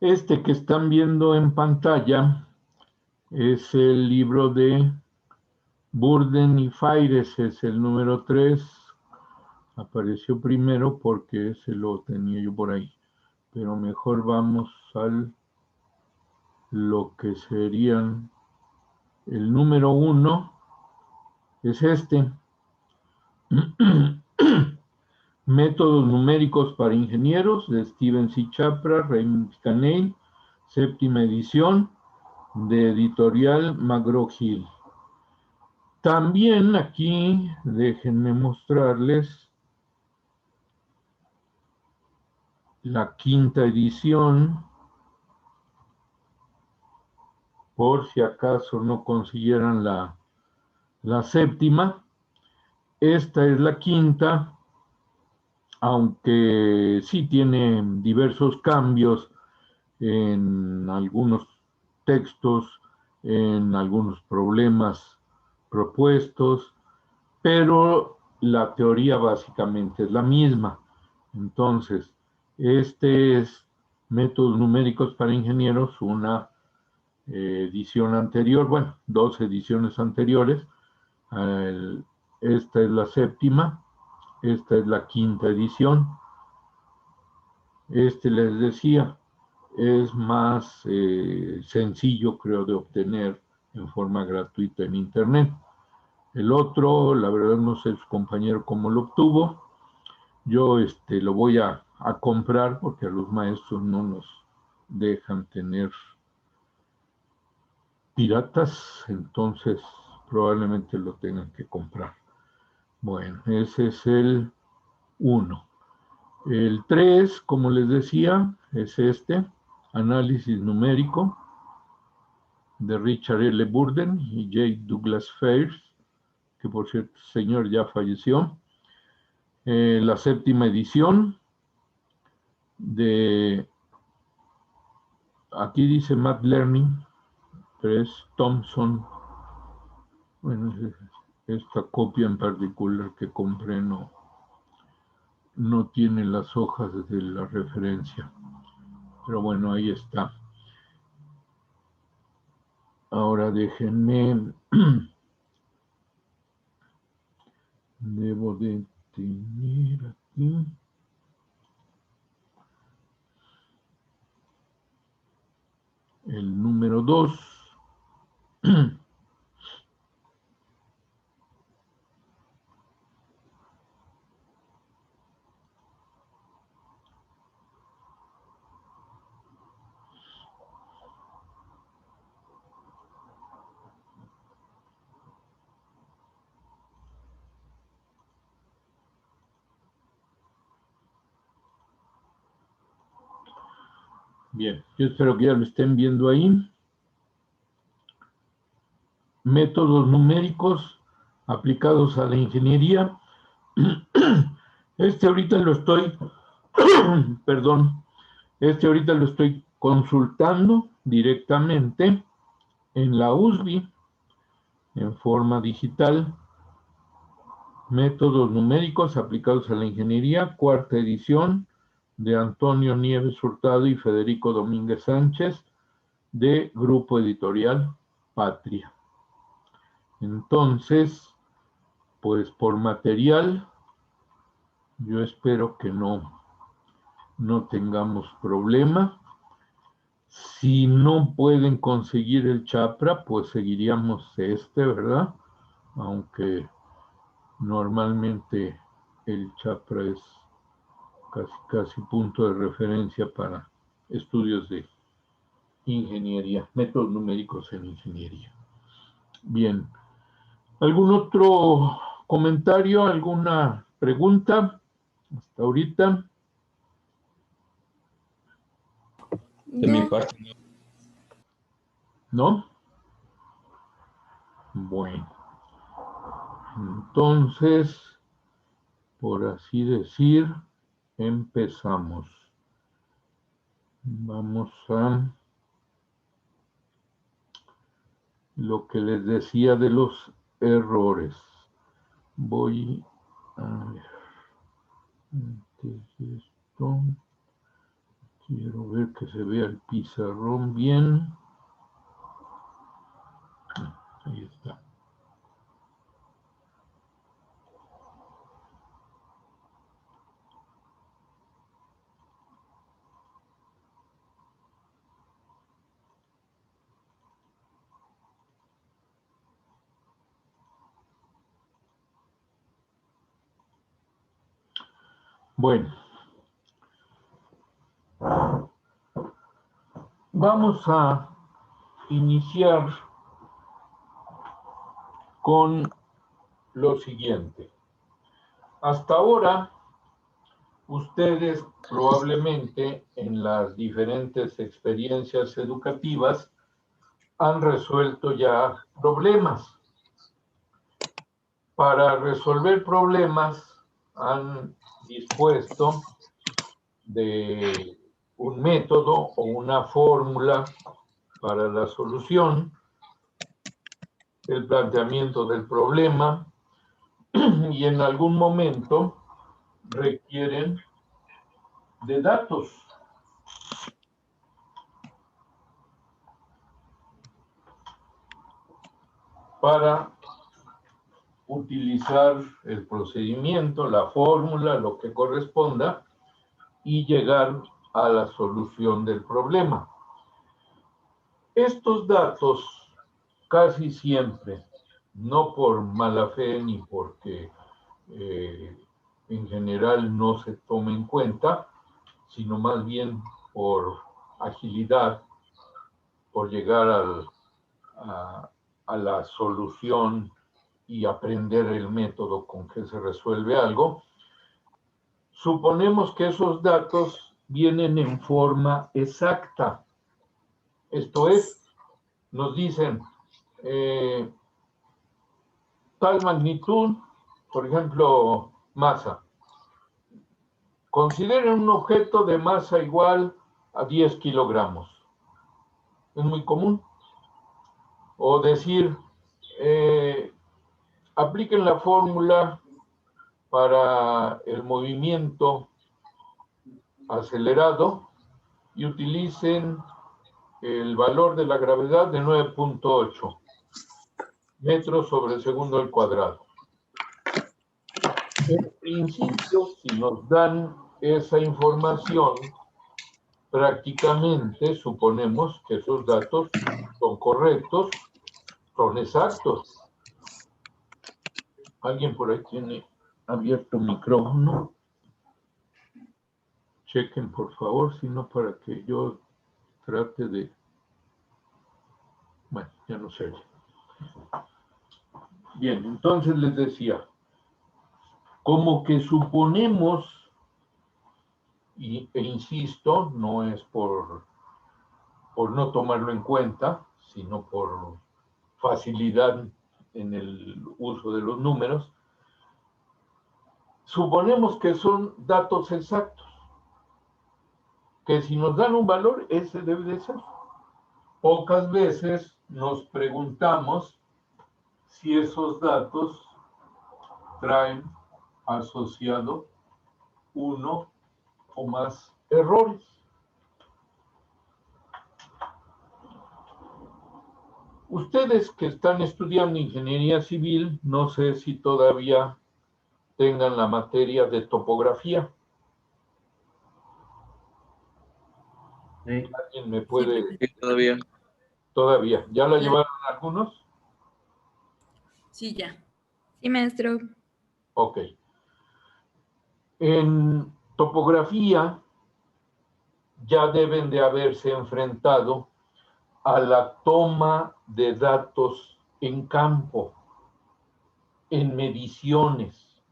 Este que están viendo en pantalla es el libro de Burden y Faires, es el número 3. Apareció primero porque ese lo tenía yo por ahí. Pero mejor vamos al lo que serían el número 1, es este. Métodos numéricos para ingenieros, de Steven C. Chapra, Raymond Caney, 7ª edición, de editorial McGraw-Hill. También aquí, déjenme mostrarles la 5ª edición, por si acaso no consiguieran la 7ª. Esta es la 5ª, aunque sí tiene diversos cambios en algunos textos, en algunos problemas propuestos, pero la teoría básicamente es la misma. Entonces, este es Métodos Numéricos para Ingenieros, una edición anterior, bueno, 2 ediciones anteriores. Esta es la 7ª, esta es la 5ª edición. Este, les decía, es más sencillo, creo, de obtener en forma gratuita en Internet. El otro, la verdad no sé su compañero cómo lo obtuvo. Yo lo voy a comprar porque a los maestros no nos dejan tener piratas, entonces probablemente lo tengan que comprar. Bueno, ese es el 1. El 3, como les decía, es este, Análisis Numérico, de Richard L. Burden y J. Douglas Faires, que por cierto, el señor ya falleció. La 7ª edición de, aquí dice Math Learning, pero es Thompson. Bueno, esta copia en particular que compré no tiene las hojas de la referencia. Pero bueno, ahí está. Ahora déjenme, debo de tener aquí. El número 2. Bien, yo espero que ya lo estén viendo ahí. Métodos numéricos aplicados a la ingeniería. Ahorita lo estoy, perdón, ahorita lo estoy consultando directamente en la USB en forma digital. Métodos numéricos aplicados a la ingeniería, 4ª edición, de Antonio Nieves Hurtado y Federico Domínguez Sánchez, de Grupo Editorial Patria. Entonces, pues por material, yo espero que no tengamos problema. Si no pueden conseguir el Chapra, pues seguiríamos ¿verdad? Aunque normalmente el Chapra es casi punto de referencia para estudios de ingeniería, métodos numéricos en ingeniería. Bien, ¿algún otro comentario, alguna pregunta hasta ahorita? De mi parte, ¿No? Bueno, entonces, por así decir, empezamos. Vamos a lo que les decía de los errores. Voy a ver. Antes de esto, quiero ver que se vea el pizarrón bien. Ahí está. Bueno, vamos a iniciar con lo siguiente. Hasta ahora, ustedes probablemente en las diferentes experiencias educativas han resuelto ya problemas. Para resolver problemas han dispuesto de un método o una fórmula para la solución, el planteamiento del problema, y en algún momento requieren de datos. Para utilizar el procedimiento, la fórmula, lo que corresponda, y llegar a la solución del problema. Estos datos casi siempre, no por mala fe ni porque en general no se tome en cuenta, sino más bien por agilidad, por llegar a la solución y aprender el método con que se resuelve algo. Suponemos que esos datos vienen en forma exacta. Esto es, nos dicen tal magnitud, por ejemplo, masa. Consideren un objeto de masa igual a 10 kilogramos. Es muy común. O decir, apliquen la fórmula para el movimiento acelerado y utilicen el valor de la gravedad de 9.8 metros sobre segundo al cuadrado. En principio, si nos dan esa información, prácticamente suponemos que esos datos son correctos, son exactos. ¿Alguien por ahí tiene abierto micrófono? Chequen, por favor, si no, para que yo trate de... Bueno, ya no sé. Bien, entonces les decía, como que suponemos, e insisto, no es por no tomarlo en cuenta, sino por facilidad en el uso de los números, suponemos que son datos exactos, que si nos dan un valor, ese debe de ser. Pocas veces nos preguntamos si esos datos traen asociado uno o más errores. Ustedes que están estudiando ingeniería civil, no sé si todavía tengan la materia de topografía. Sí. ¿Alguien me puede...? Sí, todavía. Todavía. ¿Ya la llevaron algunos? Sí, ya. Sí, maestro. Ok. En topografía ya deben de haberse enfrentado a la toma de datos en campo, en mediciones,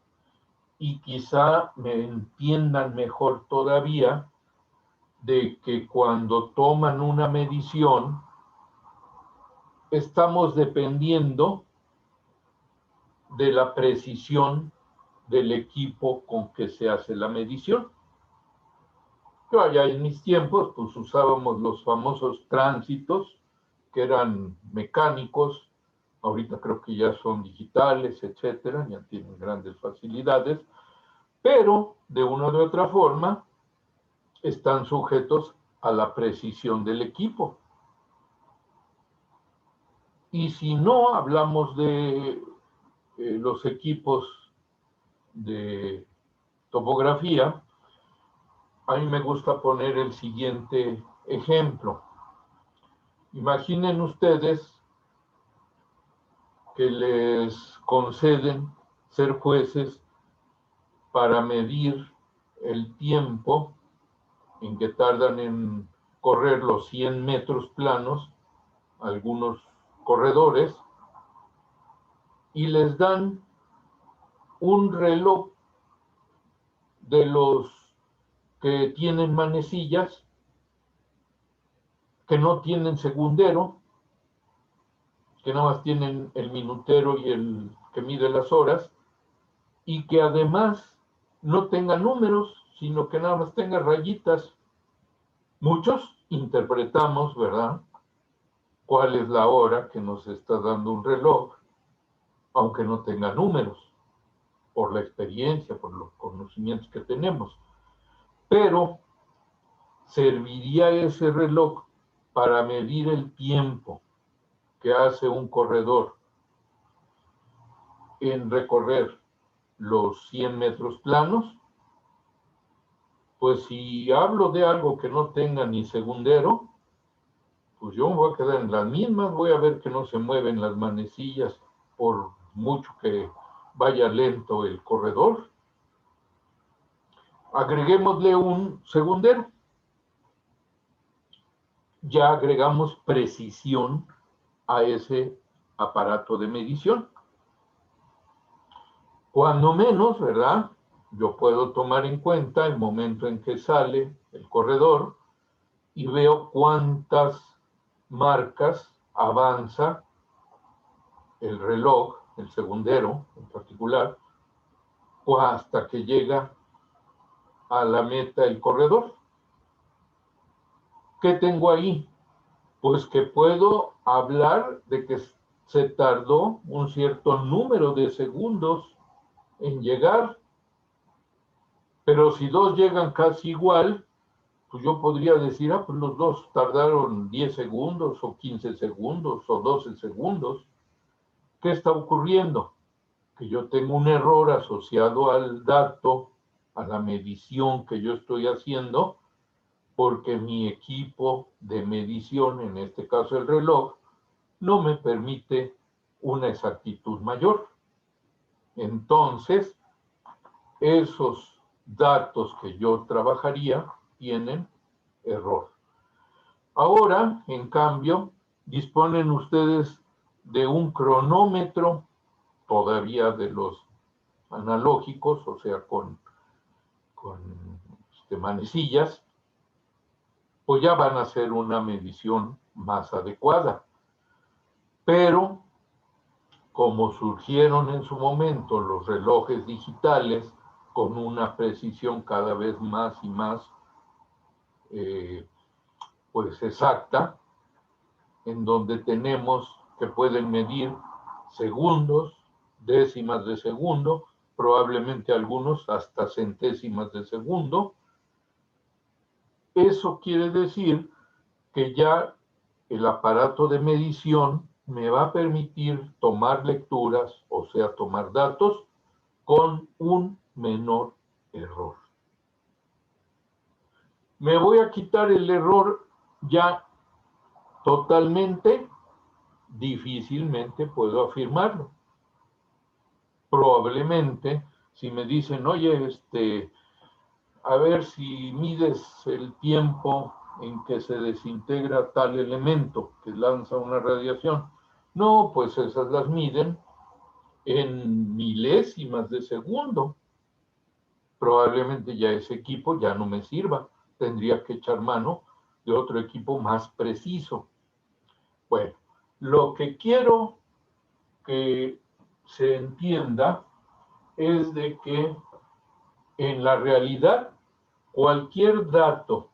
y quizá me entiendan mejor todavía de que cuando toman una medición, estamos dependiendo de la precisión del equipo con que se hace la medición. Yo allá en mis tiempos, pues usábamos los famosos tránsitos, que eran mecánicos, ahorita creo que ya son digitales, etcétera, ya tienen grandes facilidades, pero de una u otra forma están sujetos a la precisión del equipo. Y si no hablamos de los equipos de topografía, a mí me gusta poner el siguiente ejemplo. Imaginen ustedes que les conceden ser jueces para medir el tiempo en que tardan en correr los 100 metros planos algunos corredores y les dan un reloj de los que tienen manecillas, que no tienen segundero, que nada más tienen el minutero y el que mide las horas, y que además no tenga números, sino que nada más tenga rayitas. Muchos interpretamos, ¿verdad?, cuál es la hora que nos está dando un reloj, aunque no tenga números, por la experiencia, por los conocimientos que tenemos. Pero serviría ese reloj para medir el tiempo que hace un corredor en recorrer los 100 metros planos. Pues si hablo de algo que no tenga ni segundero, pues yo me voy a quedar en las mismas, voy a ver que no se mueven las manecillas por mucho que vaya lento el corredor. Agreguémosle un segundero. Ya agregamos precisión a ese aparato de medición. Cuando menos, ¿verdad?, yo puedo tomar en cuenta el momento en que sale el corredor y veo cuántas marcas avanza el reloj, el segundero en particular, o hasta que llega a la meta el corredor. ¿Qué tengo ahí? Pues que puedo hablar de que se tardó un cierto número de segundos en llegar, pero si dos llegan casi igual, pues yo podría decir, pues los dos tardaron 10 segundos o 15 segundos o 12 segundos. ¿Qué está ocurriendo? Que yo tengo un error asociado al dato, a la medición que yo estoy haciendo, porque mi equipo de medición, en este caso el reloj, no me permite una exactitud mayor. Entonces, esos datos que yo trabajaría tienen error. Ahora, en cambio, disponen ustedes de un cronómetro, todavía de los analógicos, o sea, con manecillas, pues ya van a hacer una medición más adecuada. Pero, como surgieron en su momento los relojes digitales con una precisión cada vez más y más pues exacta, en donde tenemos que pueden medir segundos, décimas de segundo, probablemente algunos hasta centésimas de segundo. Eso quiere decir que ya el aparato de medición me va a permitir tomar lecturas, o sea, tomar datos, con un menor error. Me voy a quitar el error ya totalmente, difícilmente puedo afirmarlo. Probablemente, si me dicen, oye, a ver si mides el tiempo en que se desintegra tal elemento que lanza una radiación. No, pues esas las miden en milésimas de segundo. Probablemente ya ese equipo ya no me sirva. Tendría que echar mano de otro equipo más preciso. Bueno, lo que quiero que se entienda es de que en la realidad, cualquier dato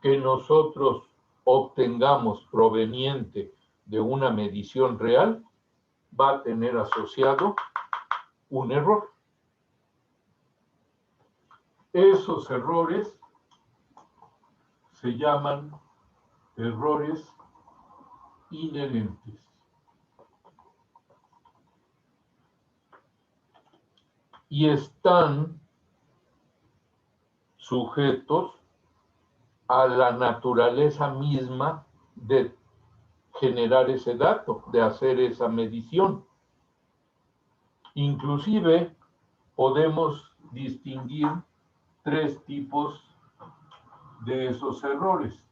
que nosotros obtengamos proveniente de una medición real va a tener asociado un error. Esos errores se llaman errores inherentes. Y están sujetos a la naturaleza misma de generar ese dato, de hacer esa medición. Inclusive podemos distinguir 3 tipos de esos errores.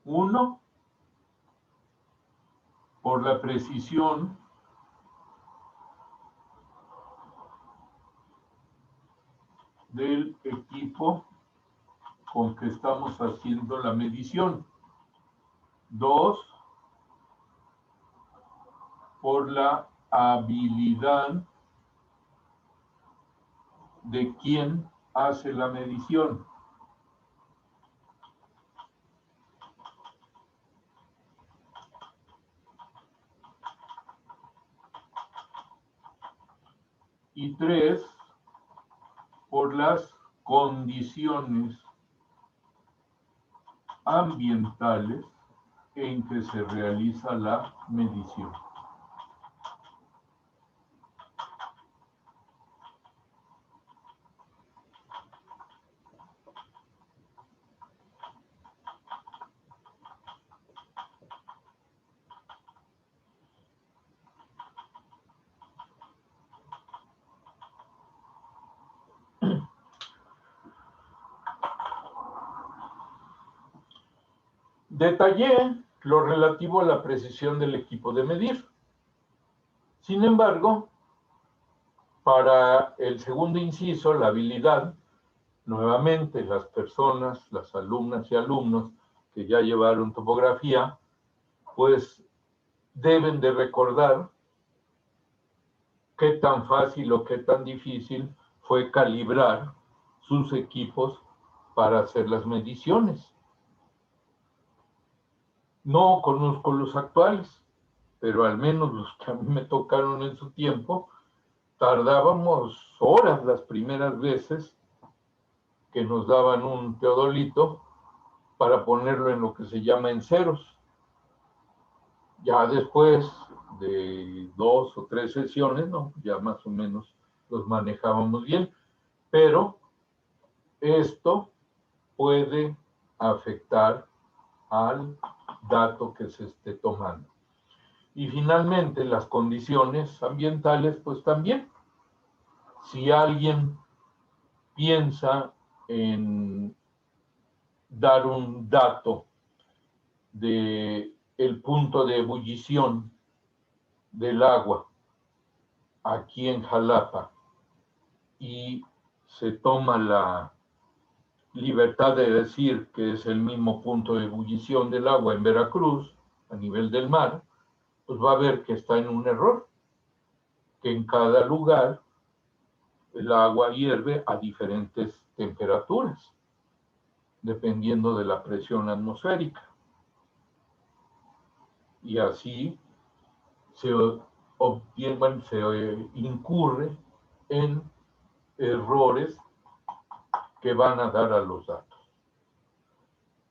Uno, por la precisión del equipo con que estamos haciendo la medición. 2, por la habilidad de quien hace la medición. Y 3, por las condiciones ambientales en que se realiza la medición. Detallé lo relativo a la precisión del equipo de medir. Sin embargo, para el segundo inciso, la habilidad, nuevamente las personas, las alumnas y alumnos que ya llevaron topografía, pues deben de recordar qué tan fácil o qué tan difícil fue calibrar sus equipos para hacer las mediciones. No conozco los actuales, pero al menos los que a mí me tocaron en su tiempo, tardábamos horas las primeras veces que nos daban un teodolito para ponerlo en lo que se llama en ceros. Ya después de 2 o 3 sesiones, ¿no? Ya más o menos los manejábamos bien, pero esto puede afectar al dato que se esté tomando. Y finalmente, las condiciones ambientales, pues también. Si alguien piensa en dar un dato de el punto de ebullición del agua aquí en Jalapa y se toma la libertad de decir que es el mismo punto de ebullición del agua en Veracruz, a nivel del mar, pues va a ver que está en un error, que en cada lugar el agua hierve a diferentes temperaturas, dependiendo de la presión atmosférica. Y así se incurre en errores que van a dar a los datos.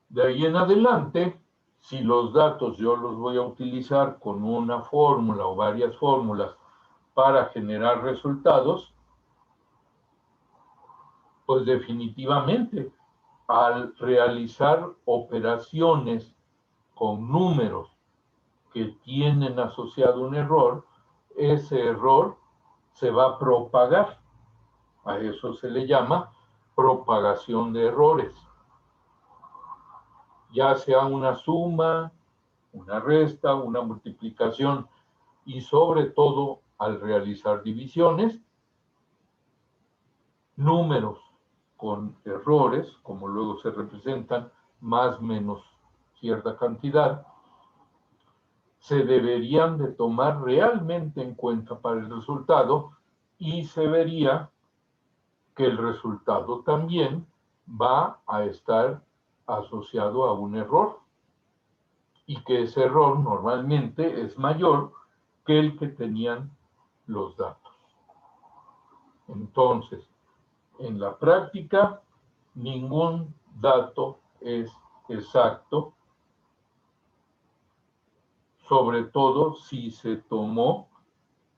De ahí en adelante, si los datos yo los voy a utilizar con una fórmula o varias fórmulas para generar resultados, pues definitivamente al realizar operaciones con números que tienen asociado un error, ese error se va a propagar. A eso se le llama propagación de errores. Ya sea una suma, una resta, una multiplicación y sobre todo al realizar divisiones, números con errores, como luego se representan, más o menos cierta cantidad, se deberían de tomar realmente en cuenta para el resultado y se vería que el resultado también va a estar asociado a un error y que ese error normalmente es mayor que el que tenían los datos. Entonces, en la práctica, ningún dato es exacto, sobre todo si se tomó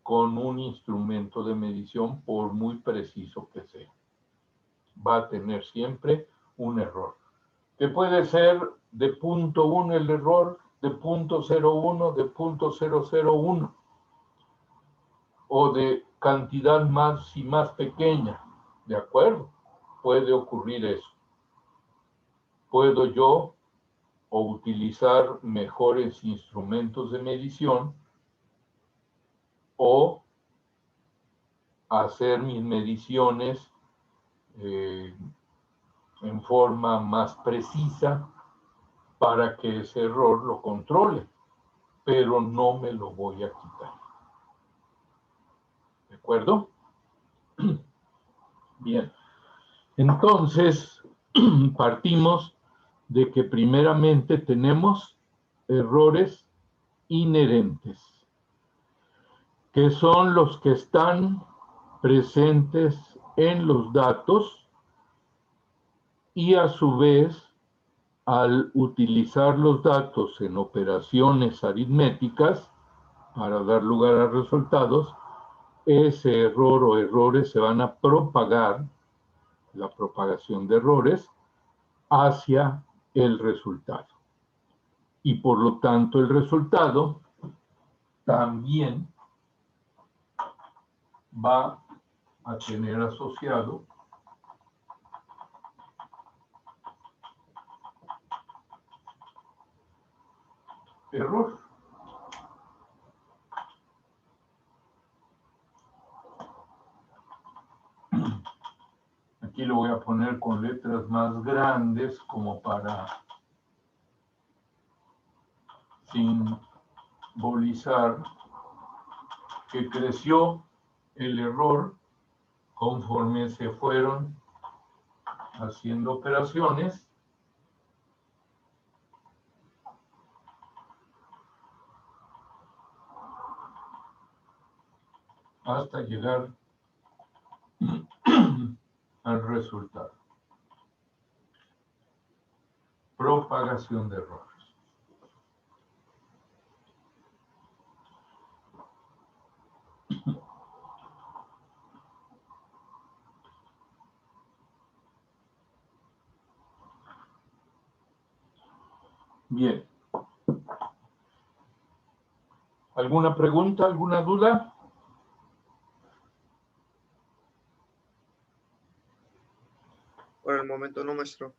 con un instrumento de medición, por muy preciso que sea. Va a tener siempre un error, que puede ser de 0.1 el error, de 0.01, de 0.001, o de cantidad más y más pequeña, ¿de acuerdo? Puede ocurrir eso. Puedo yo o utilizar mejores instrumentos de medición o hacer mis mediciones en forma más precisa para que ese error lo controle, pero no me lo voy a quitar. ¿De acuerdo? Bien. Entonces, partimos de que primeramente tenemos errores inherentes, que son los que están presentes en los datos y a su vez, al utilizar los datos en operaciones aritméticas para dar lugar a resultados, ese error o errores se van a propagar, la propagación de errores, hacia el resultado. Y por lo tanto el resultado también va a tener asociado error. Aquí lo voy a poner con letras más grandes como para simbolizar que creció el error conforme se fueron haciendo operaciones hasta llegar al resultado. Propagación de errores. Bien. ¿Alguna pregunta, alguna duda? Por el momento no, maestro.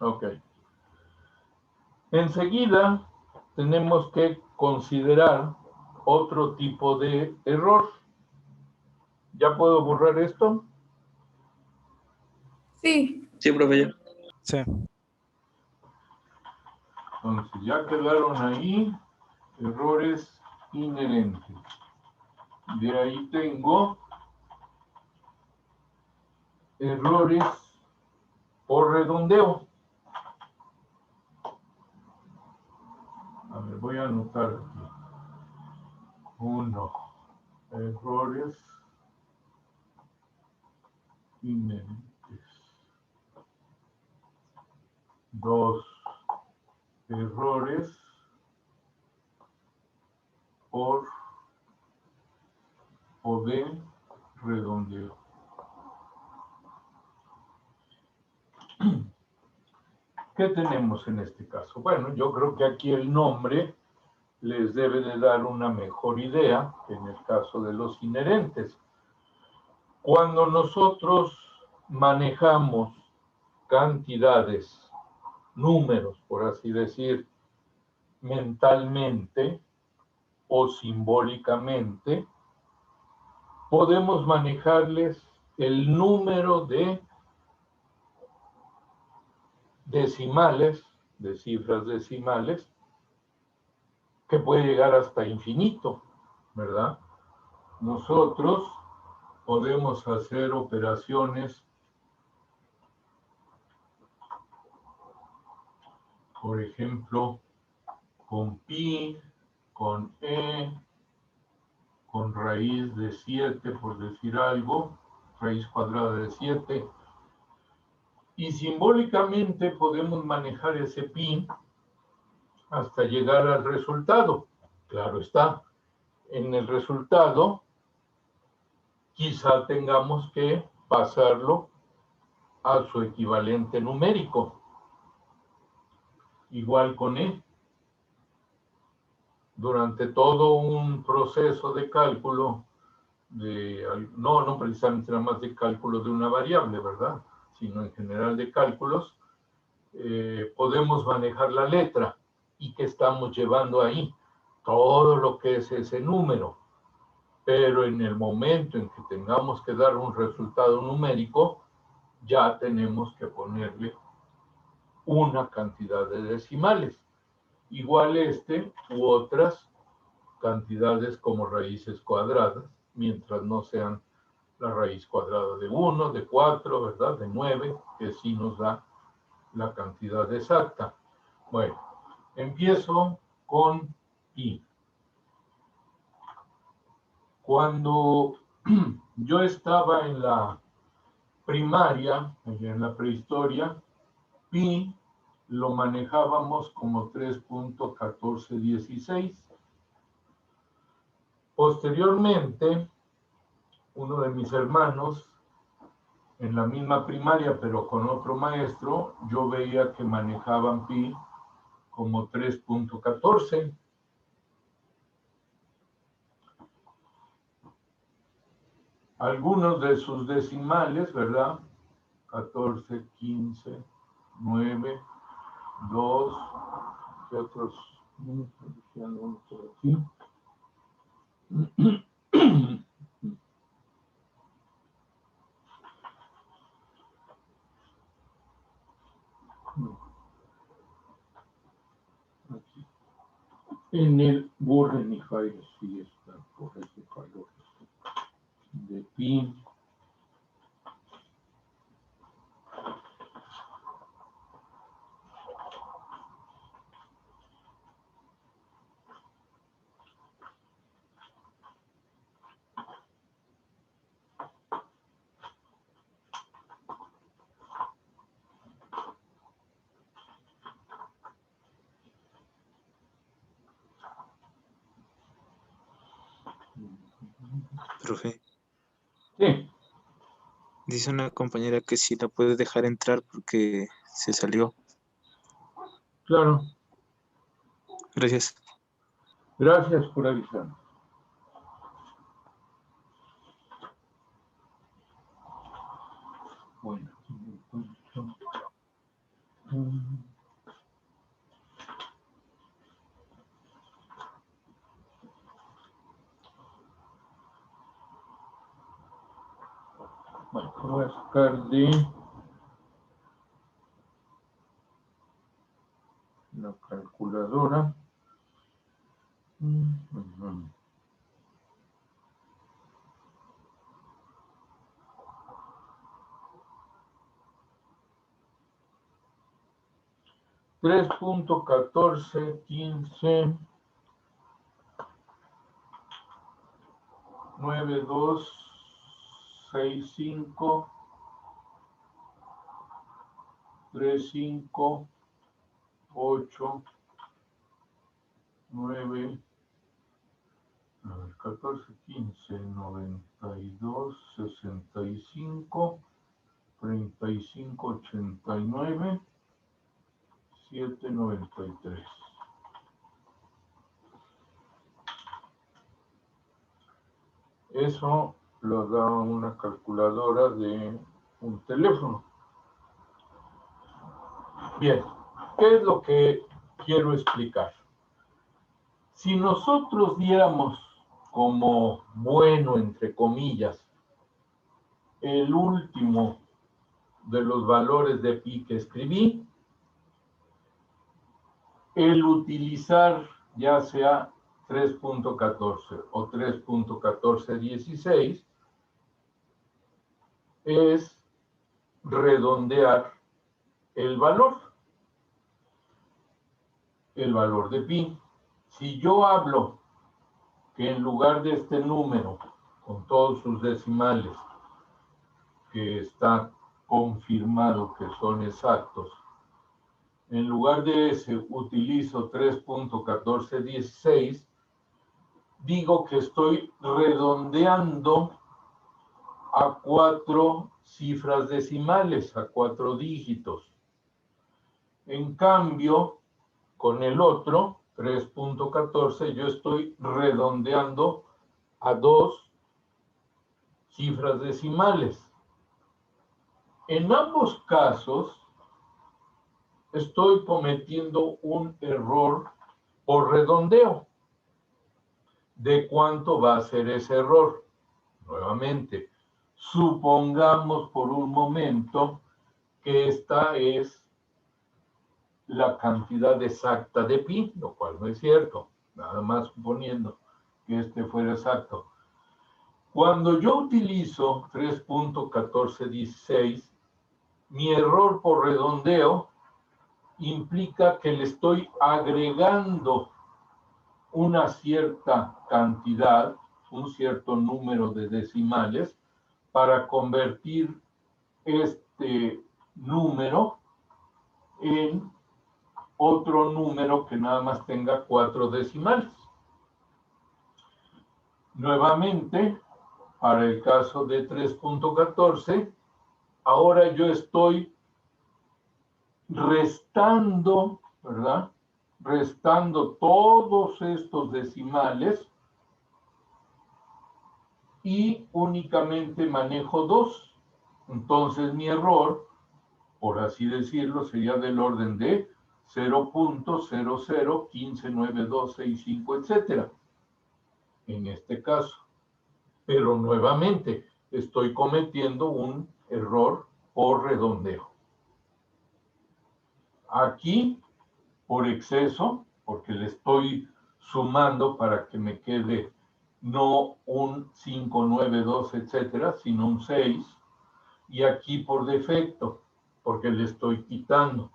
Ok. Enseguida tenemos que considerar otro tipo de error. ¿Ya puedo borrar esto? Sí. Sí, profe, ya. Sí. Entonces ya quedaron ahí errores inherentes. De ahí tengo errores por redondeo. A ver, voy a anotar aquí. 1. Errores inherentes. 2. Errores por o de redondeo. ¿Qué tenemos en este caso? Bueno, yo creo que aquí el nombre les debe de dar una mejor idea que en el caso de los inherentes. Cuando nosotros manejamos cantidades, números, por así decir, mentalmente o simbólicamente, podemos manejarles el número de decimales, de cifras decimales, que puede llegar hasta infinito, ¿verdad? Nosotros podemos hacer operaciones, por ejemplo, con pi, con e, con raíz de 7, por decir algo, raíz cuadrada de 7, y simbólicamente podemos manejar ese pi hasta llegar al resultado. Claro está, en el resultado quizá tengamos que pasarlo a su equivalente numérico. Igual con E. Durante todo un proceso de cálculo, no precisamente nada más de cálculo de una variable, ¿verdad? Sino en general de cálculos, podemos manejar la letra. ¿Y qué estamos llevando ahí? Todo lo que es ese número. Pero en el momento en que tengamos que dar un resultado numérico, ya tenemos que ponerle una cantidad de decimales. Igual u otras cantidades como raíces cuadradas, mientras no sean la raíz cuadrada de 1, de 4, ¿verdad? De 9, que sí nos da la cantidad exacta. Bueno, empiezo con pi. Cuando yo estaba en la primaria, en la prehistoria, pi lo manejábamos como 3.1416. Posteriormente, uno de mis hermanos, en la misma primaria, pero con otro maestro, yo veía que manejaban pi como 3.14. Algunos de sus decimales, ¿verdad? 14, 15, 9, 2, ¿qué otros? Aquí. Aquí. En el Burrenify sí está por ese valor de pi. Profe, Sí, dice una compañera que si la puede dejar entrar porque se salió. claro. Gracias. Gracias por avisar. Bueno, voy a sacar de la calculadora. 3.1415 9265 35 8 9 14 15 92 65 35 89 793. Eso lo da una calculadora de un teléfono. Bien, ¿qué es lo que quiero explicar? Si nosotros diéramos como bueno, entre comillas, el último de los valores de pi que escribí, el utilizar ya sea 3.14 o 3.1416 es redondear el valor de pi. Si yo hablo que en lugar de este número, con todos sus decimales, que está confirmado que son exactos, en lugar de ese utilizo 3.1416, digo que estoy redondeando a 4 cifras decimales, a 4 dígitos. En cambio, con el otro, 3.14, yo estoy redondeando a 2 cifras decimales. En ambos casos, estoy cometiendo un error por redondeo. ¿De cuánto va a ser ese error? Nuevamente, supongamos por un momento que esta es la cantidad exacta de pi, lo cual no es cierto, nada más suponiendo que este fuera exacto. Cuando yo utilizo 3.1416, mi error por redondeo implica que le estoy agregando una cierta cantidad, un cierto número de decimales, para convertir este número en otro número que nada más tenga 4 decimales. Nuevamente, para el caso de 3.14, ahora yo estoy restando, ¿verdad? Restando todos estos decimales y únicamente manejo 2. Entonces mi error, por así decirlo, sería del orden de 0.00159265, etcétera. En este caso. Pero nuevamente estoy cometiendo un error por redondeo. Aquí, por exceso, porque le estoy sumando para que me quede no un 5, 9, 2, etcétera, sino un 6. Y aquí por defecto, porque le estoy quitando.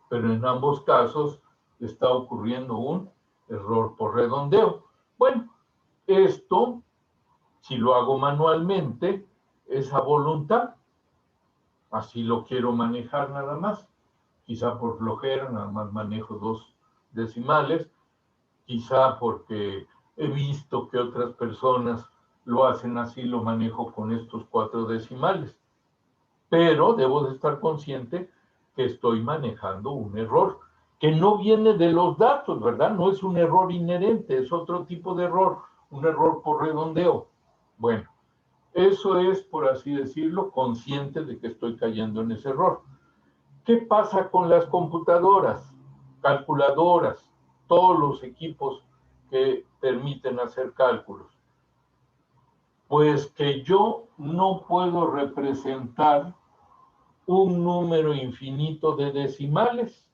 Pero en ambos casos está ocurriendo un error por redondeo. Bueno, esto, si lo hago manualmente, es a voluntad. Así lo quiero manejar nada más. Quizá por flojera, nada más manejo 2 decimales. Quizá porque he visto que otras personas lo hacen así, lo manejo con estos 4 decimales. Pero debo de estar consciente que estoy manejando un error, que no viene de los datos, ¿verdad? No es un error inherente, es otro tipo de error, un error por redondeo. Bueno, eso es, por así decirlo, consciente de que estoy cayendo en ese error. ¿Qué pasa con las computadoras, calculadoras, todos los equipos que permiten hacer cálculos? Pues que yo no puedo representar un número infinito de decimales.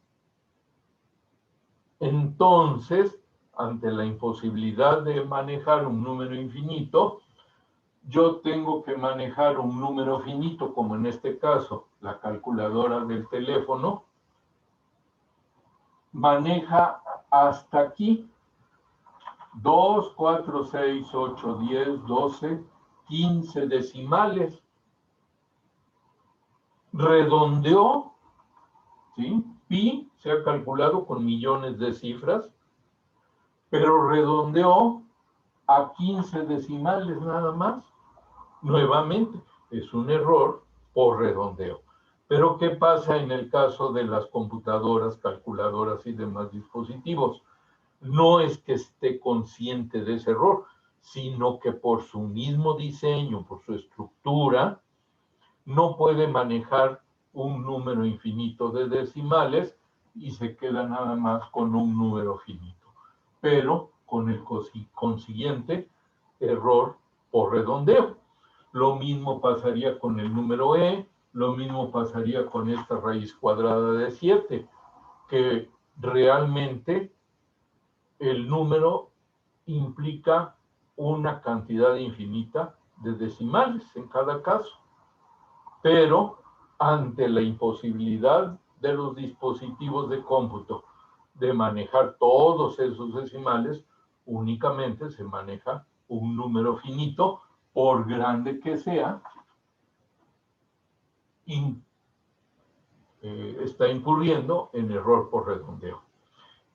Entonces, ante la imposibilidad de manejar un número infinito, yo tengo que manejar un número finito, como en este caso, la calculadora del teléfono, maneja hasta aquí 2, 4, 6, 8, 10, 12, 15 decimales. Redondeó, ¿sí? Pi se ha calculado con millones de cifras, pero redondeó a 15 decimales nada más. Nuevamente, es un error por redondeo. Pero ¿qué pasa en el caso de las computadoras, calculadoras y demás dispositivos? No es que esté consciente de ese error, sino que por su mismo diseño, por su estructura, no puede manejar un número infinito de decimales y se queda nada más con un número finito. Pero con el consiguiente error por redondeo. Lo mismo pasaría con el número e, lo mismo pasaría con esta raíz cuadrada de 7, que realmente el número implica una cantidad infinita de decimales en cada caso. pero ante la imposibilidad de los dispositivos de cómputo de manejar todos esos decimales, únicamente se maneja un número finito, por grande que sea, y está incurriendo en error por redondeo.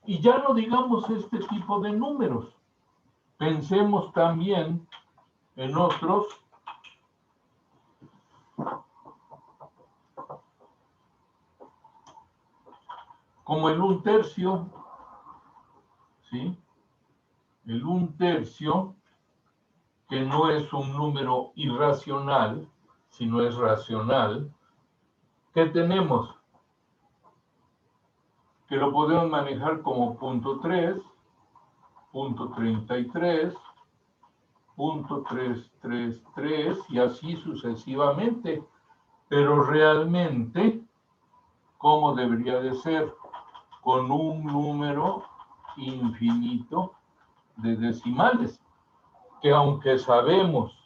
Y ya no digamos este tipo de números. Pensemos también en otros como el 1/3, ¿sí? El 1/3, que no es un número irracional, sino es racional. ¿Qué tenemos? Que lo podemos manejar como 0.3, 0.33, 0.333 y así sucesivamente. Pero realmente, ¿cómo debería de ser? Con un número infinito de decimales, que aunque sabemos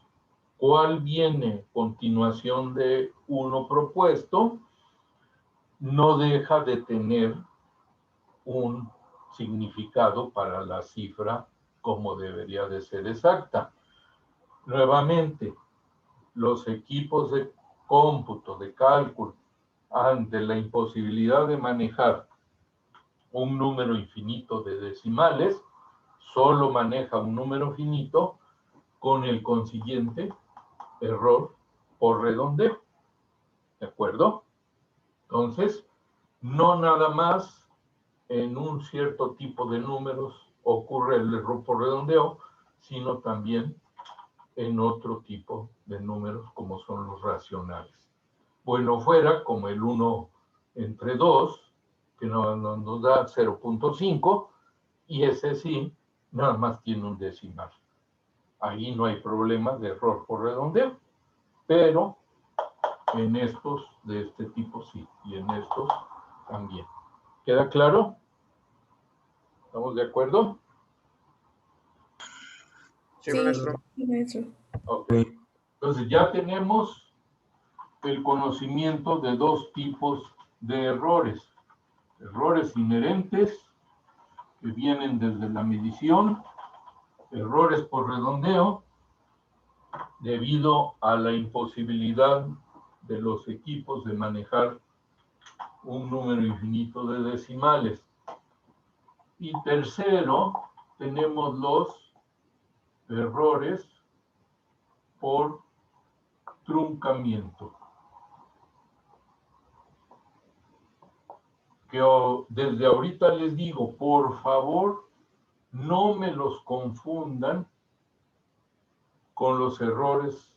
cuál viene a continuación de uno propuesto, no deja de tener un significado para la cifra como debería de ser exacta. Nuevamente, los equipos de cómputo, de cálculo, ante la imposibilidad de manejar un número infinito de decimales, solo maneja un número finito con el consiguiente error por redondeo. ¿De acuerdo? Entonces, no nada más en un cierto tipo de números ocurre el error por redondeo, sino también en otro tipo de números como son los racionales. Bueno, fuera como el 1/2, que nos da 0.5, y ese sí, nada más tiene un decimal. Ahí no hay problema de error por redondeo, pero en estos de este tipo sí, y en estos también. ¿Queda claro? ¿Estamos de acuerdo? Sí, maestro. Ok. Entonces ya tenemos el conocimiento de dos tipos de errores. Errores inherentes, que vienen desde la medición, errores por redondeo, debido a la imposibilidad de los equipos de manejar un número infinito de decimales. Y tercero, tenemos los errores por truncamiento, que desde ahorita les digo, por favor, no me los confundan con los errores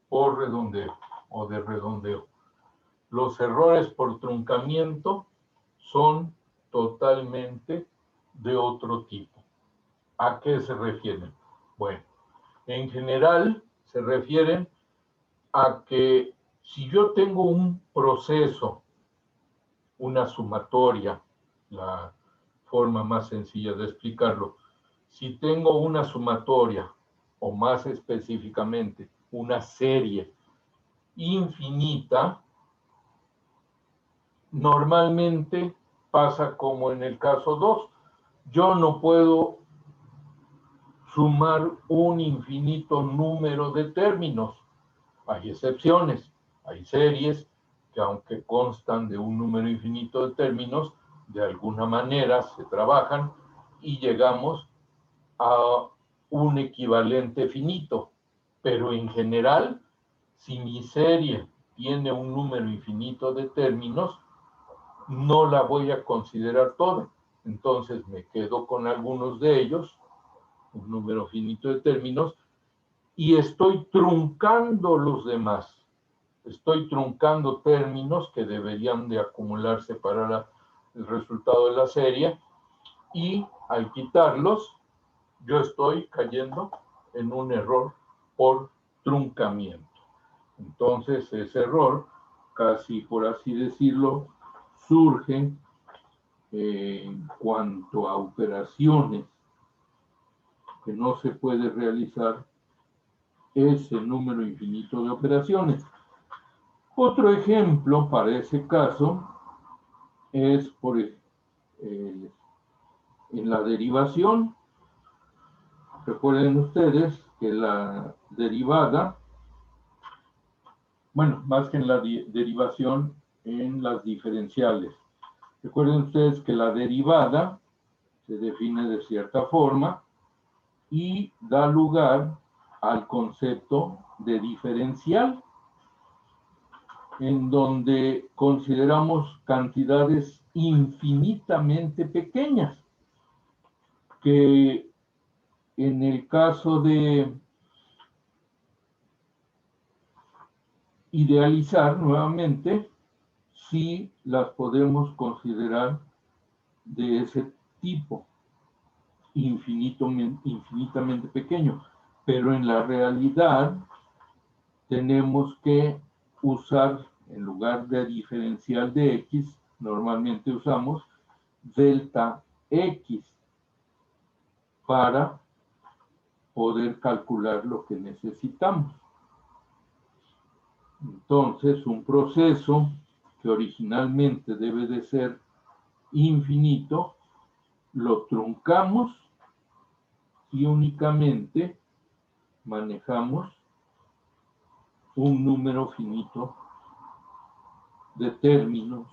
por redondeo o de redondeo. Los errores por truncamiento son totalmente de otro tipo. ¿A qué se refieren? Bueno, en general se refieren a que si yo tengo un proceso, una sumatoria, la forma más sencilla de explicarlo, si tengo una sumatoria, o más específicamente, una serie infinita, normalmente pasa como en el caso 2. Yo no puedo sumar un infinito número de términos. Hay excepciones, hay series que aunque constan de un número infinito de términos, de alguna manera se trabajan y llegamos a un equivalente finito. Pero en general, si mi serie tiene un número infinito de términos, no la voy a considerar toda. Entonces me quedo con algunos de ellos, un número finito de términos, y estoy truncando los demás. Estoy truncando términos que deberían de acumularse para el resultado de la serie, y al quitarlos, yo estoy cayendo en un error por truncamiento. Entonces, ese error, casi por así decirlo, surge en cuanto a operaciones que no se puede realizar ese número infinito de operaciones. Otro ejemplo para ese caso es en la derivación. Recuerden ustedes que la derivada, bueno, más que en la derivación, en las diferenciales. Recuerden ustedes que la derivada se define de cierta forma y da lugar al concepto de diferencial, en donde consideramos cantidades infinitamente pequeñas, que en el caso de idealizar nuevamente, sí las podemos considerar de ese tipo, infinitamente pequeño, pero en la realidad tenemos que usar, en lugar de diferencial de x, normalmente usamos delta x para poder calcular lo que necesitamos. Entonces, un proceso que originalmente debe de ser infinito, lo truncamos y únicamente manejamos un número finito de términos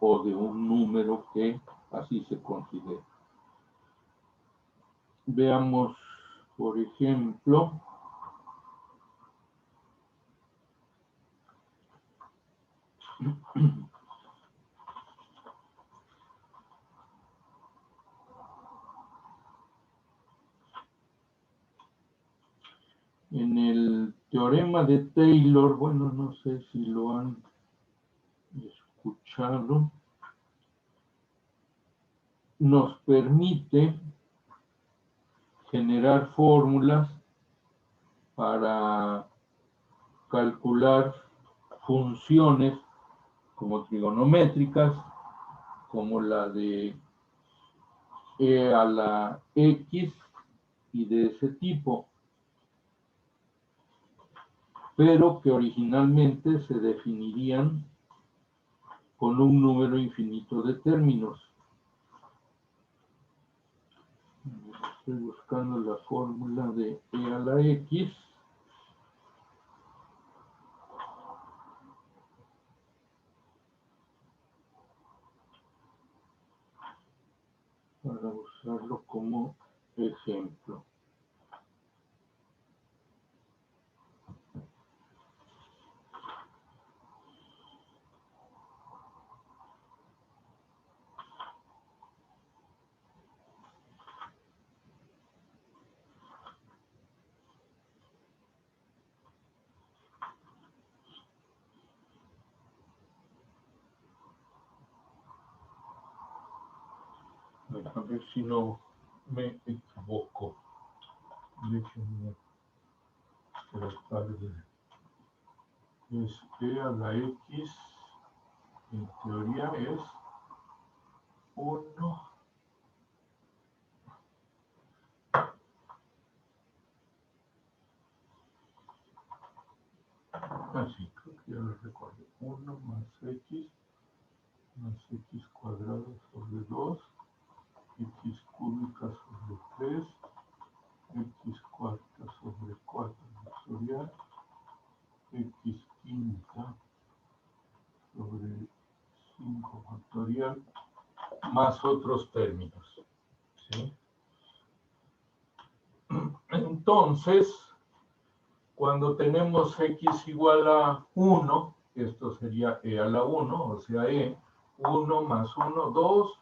o de un número que así se considera. Veamos, por ejemplo, en el teorema de Taylor, bueno, no sé si lo han escuchado, nos permite generar fórmulas para calcular funciones como trigonométricas, como la de e a la x y de ese tipo, pero que originalmente se definirían con un número infinito de términos. Estoy buscando la fórmula de e a la x. Para usarlo como ejemplo. A ver si no me equivoco. Déjenme tratar de... Es e a la x, en teoría es 1. Así, creo que ya lo recuerdo. 1 más x cuadrado sobre 2, x cúbica sobre 3, x cuarta sobre 4 vectorial, x quinta sobre 5 factorial, más otros términos. ¿Sí? Entonces, cuando tenemos x igual a 1, esto sería e a la 1, o sea, 1 más 1, 2,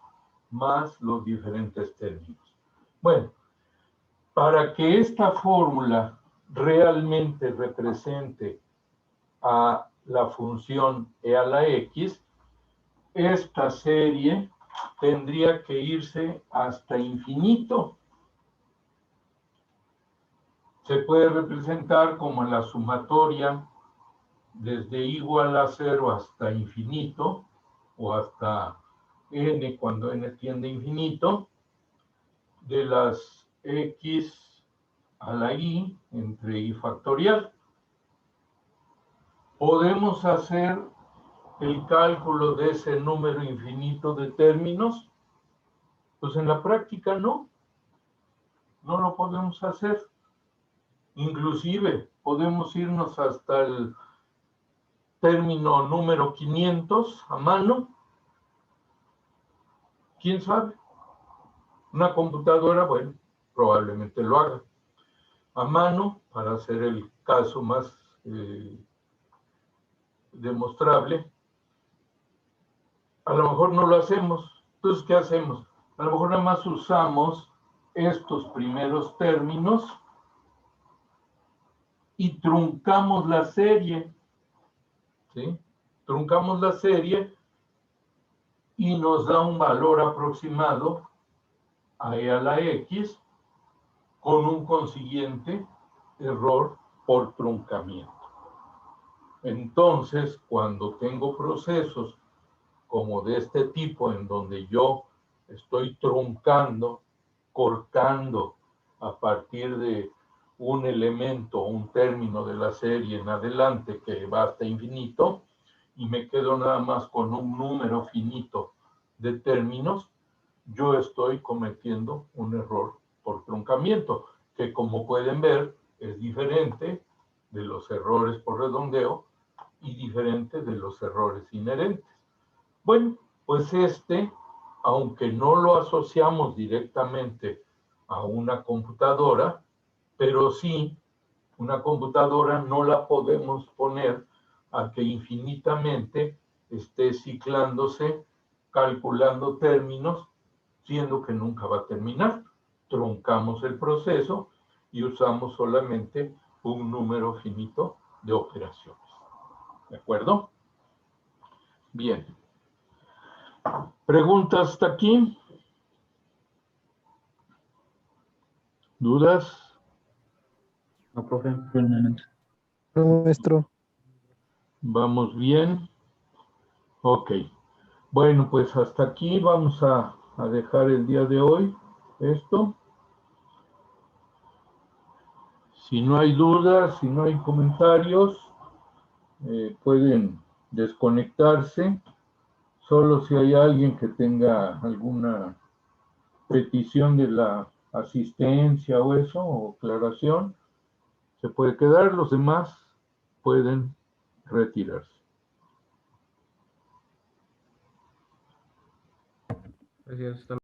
más los diferentes términos. Bueno, para que esta fórmula realmente represente a la función e a la x, esta serie tendría que irse hasta infinito. Se puede representar como la sumatoria desde igual a 0 hasta infinito, o hasta n cuando n tiende a infinito, de las x a la i entre i factorial. ¿Podemos hacer el cálculo de ese número infinito de términos? Pues en la práctica no lo podemos hacer. Inclusive podemos irnos hasta el término número 500 a mano. ¿Quién sabe? Una computadora, bueno, probablemente lo haga. A mano, para hacer el caso más demostrable, a lo mejor no lo hacemos. Entonces, ¿qué hacemos? A lo mejor nada más usamos estos primeros términos y truncamos la serie, ¿sí? Truncamos la serie y nos da un valor aproximado a e a la x con un consiguiente error por truncamiento. Entonces, cuando tengo procesos como de este tipo, en donde yo estoy truncando, cortando a partir de un elemento, un término de la serie en adelante que va hasta infinito, y me quedo nada más con un número finito de términos, yo estoy cometiendo un error por truncamiento, que como pueden ver es diferente de los errores por redondeo y diferente de los errores inherentes. Bueno, pues aunque no lo asociamos directamente a una computadora, pero sí, una computadora no la podemos poner a que infinitamente esté ciclándose, calculando términos, siendo que nunca va a terminar. Truncamos el proceso y usamos solamente un número finito de operaciones. ¿De acuerdo? Bien. ¿Preguntas hasta aquí? ¿Dudas? No, profe, por el momento. Maestro. ¿Vamos bien? Ok. Bueno, pues hasta aquí vamos a dejar el día de hoy esto. Si no hay dudas, si no hay comentarios, pueden desconectarse. Solo si hay alguien que tenga alguna petición de la asistencia o eso, o aclaración, se puede quedar. Los demás pueden retirarse. Gracias, hasta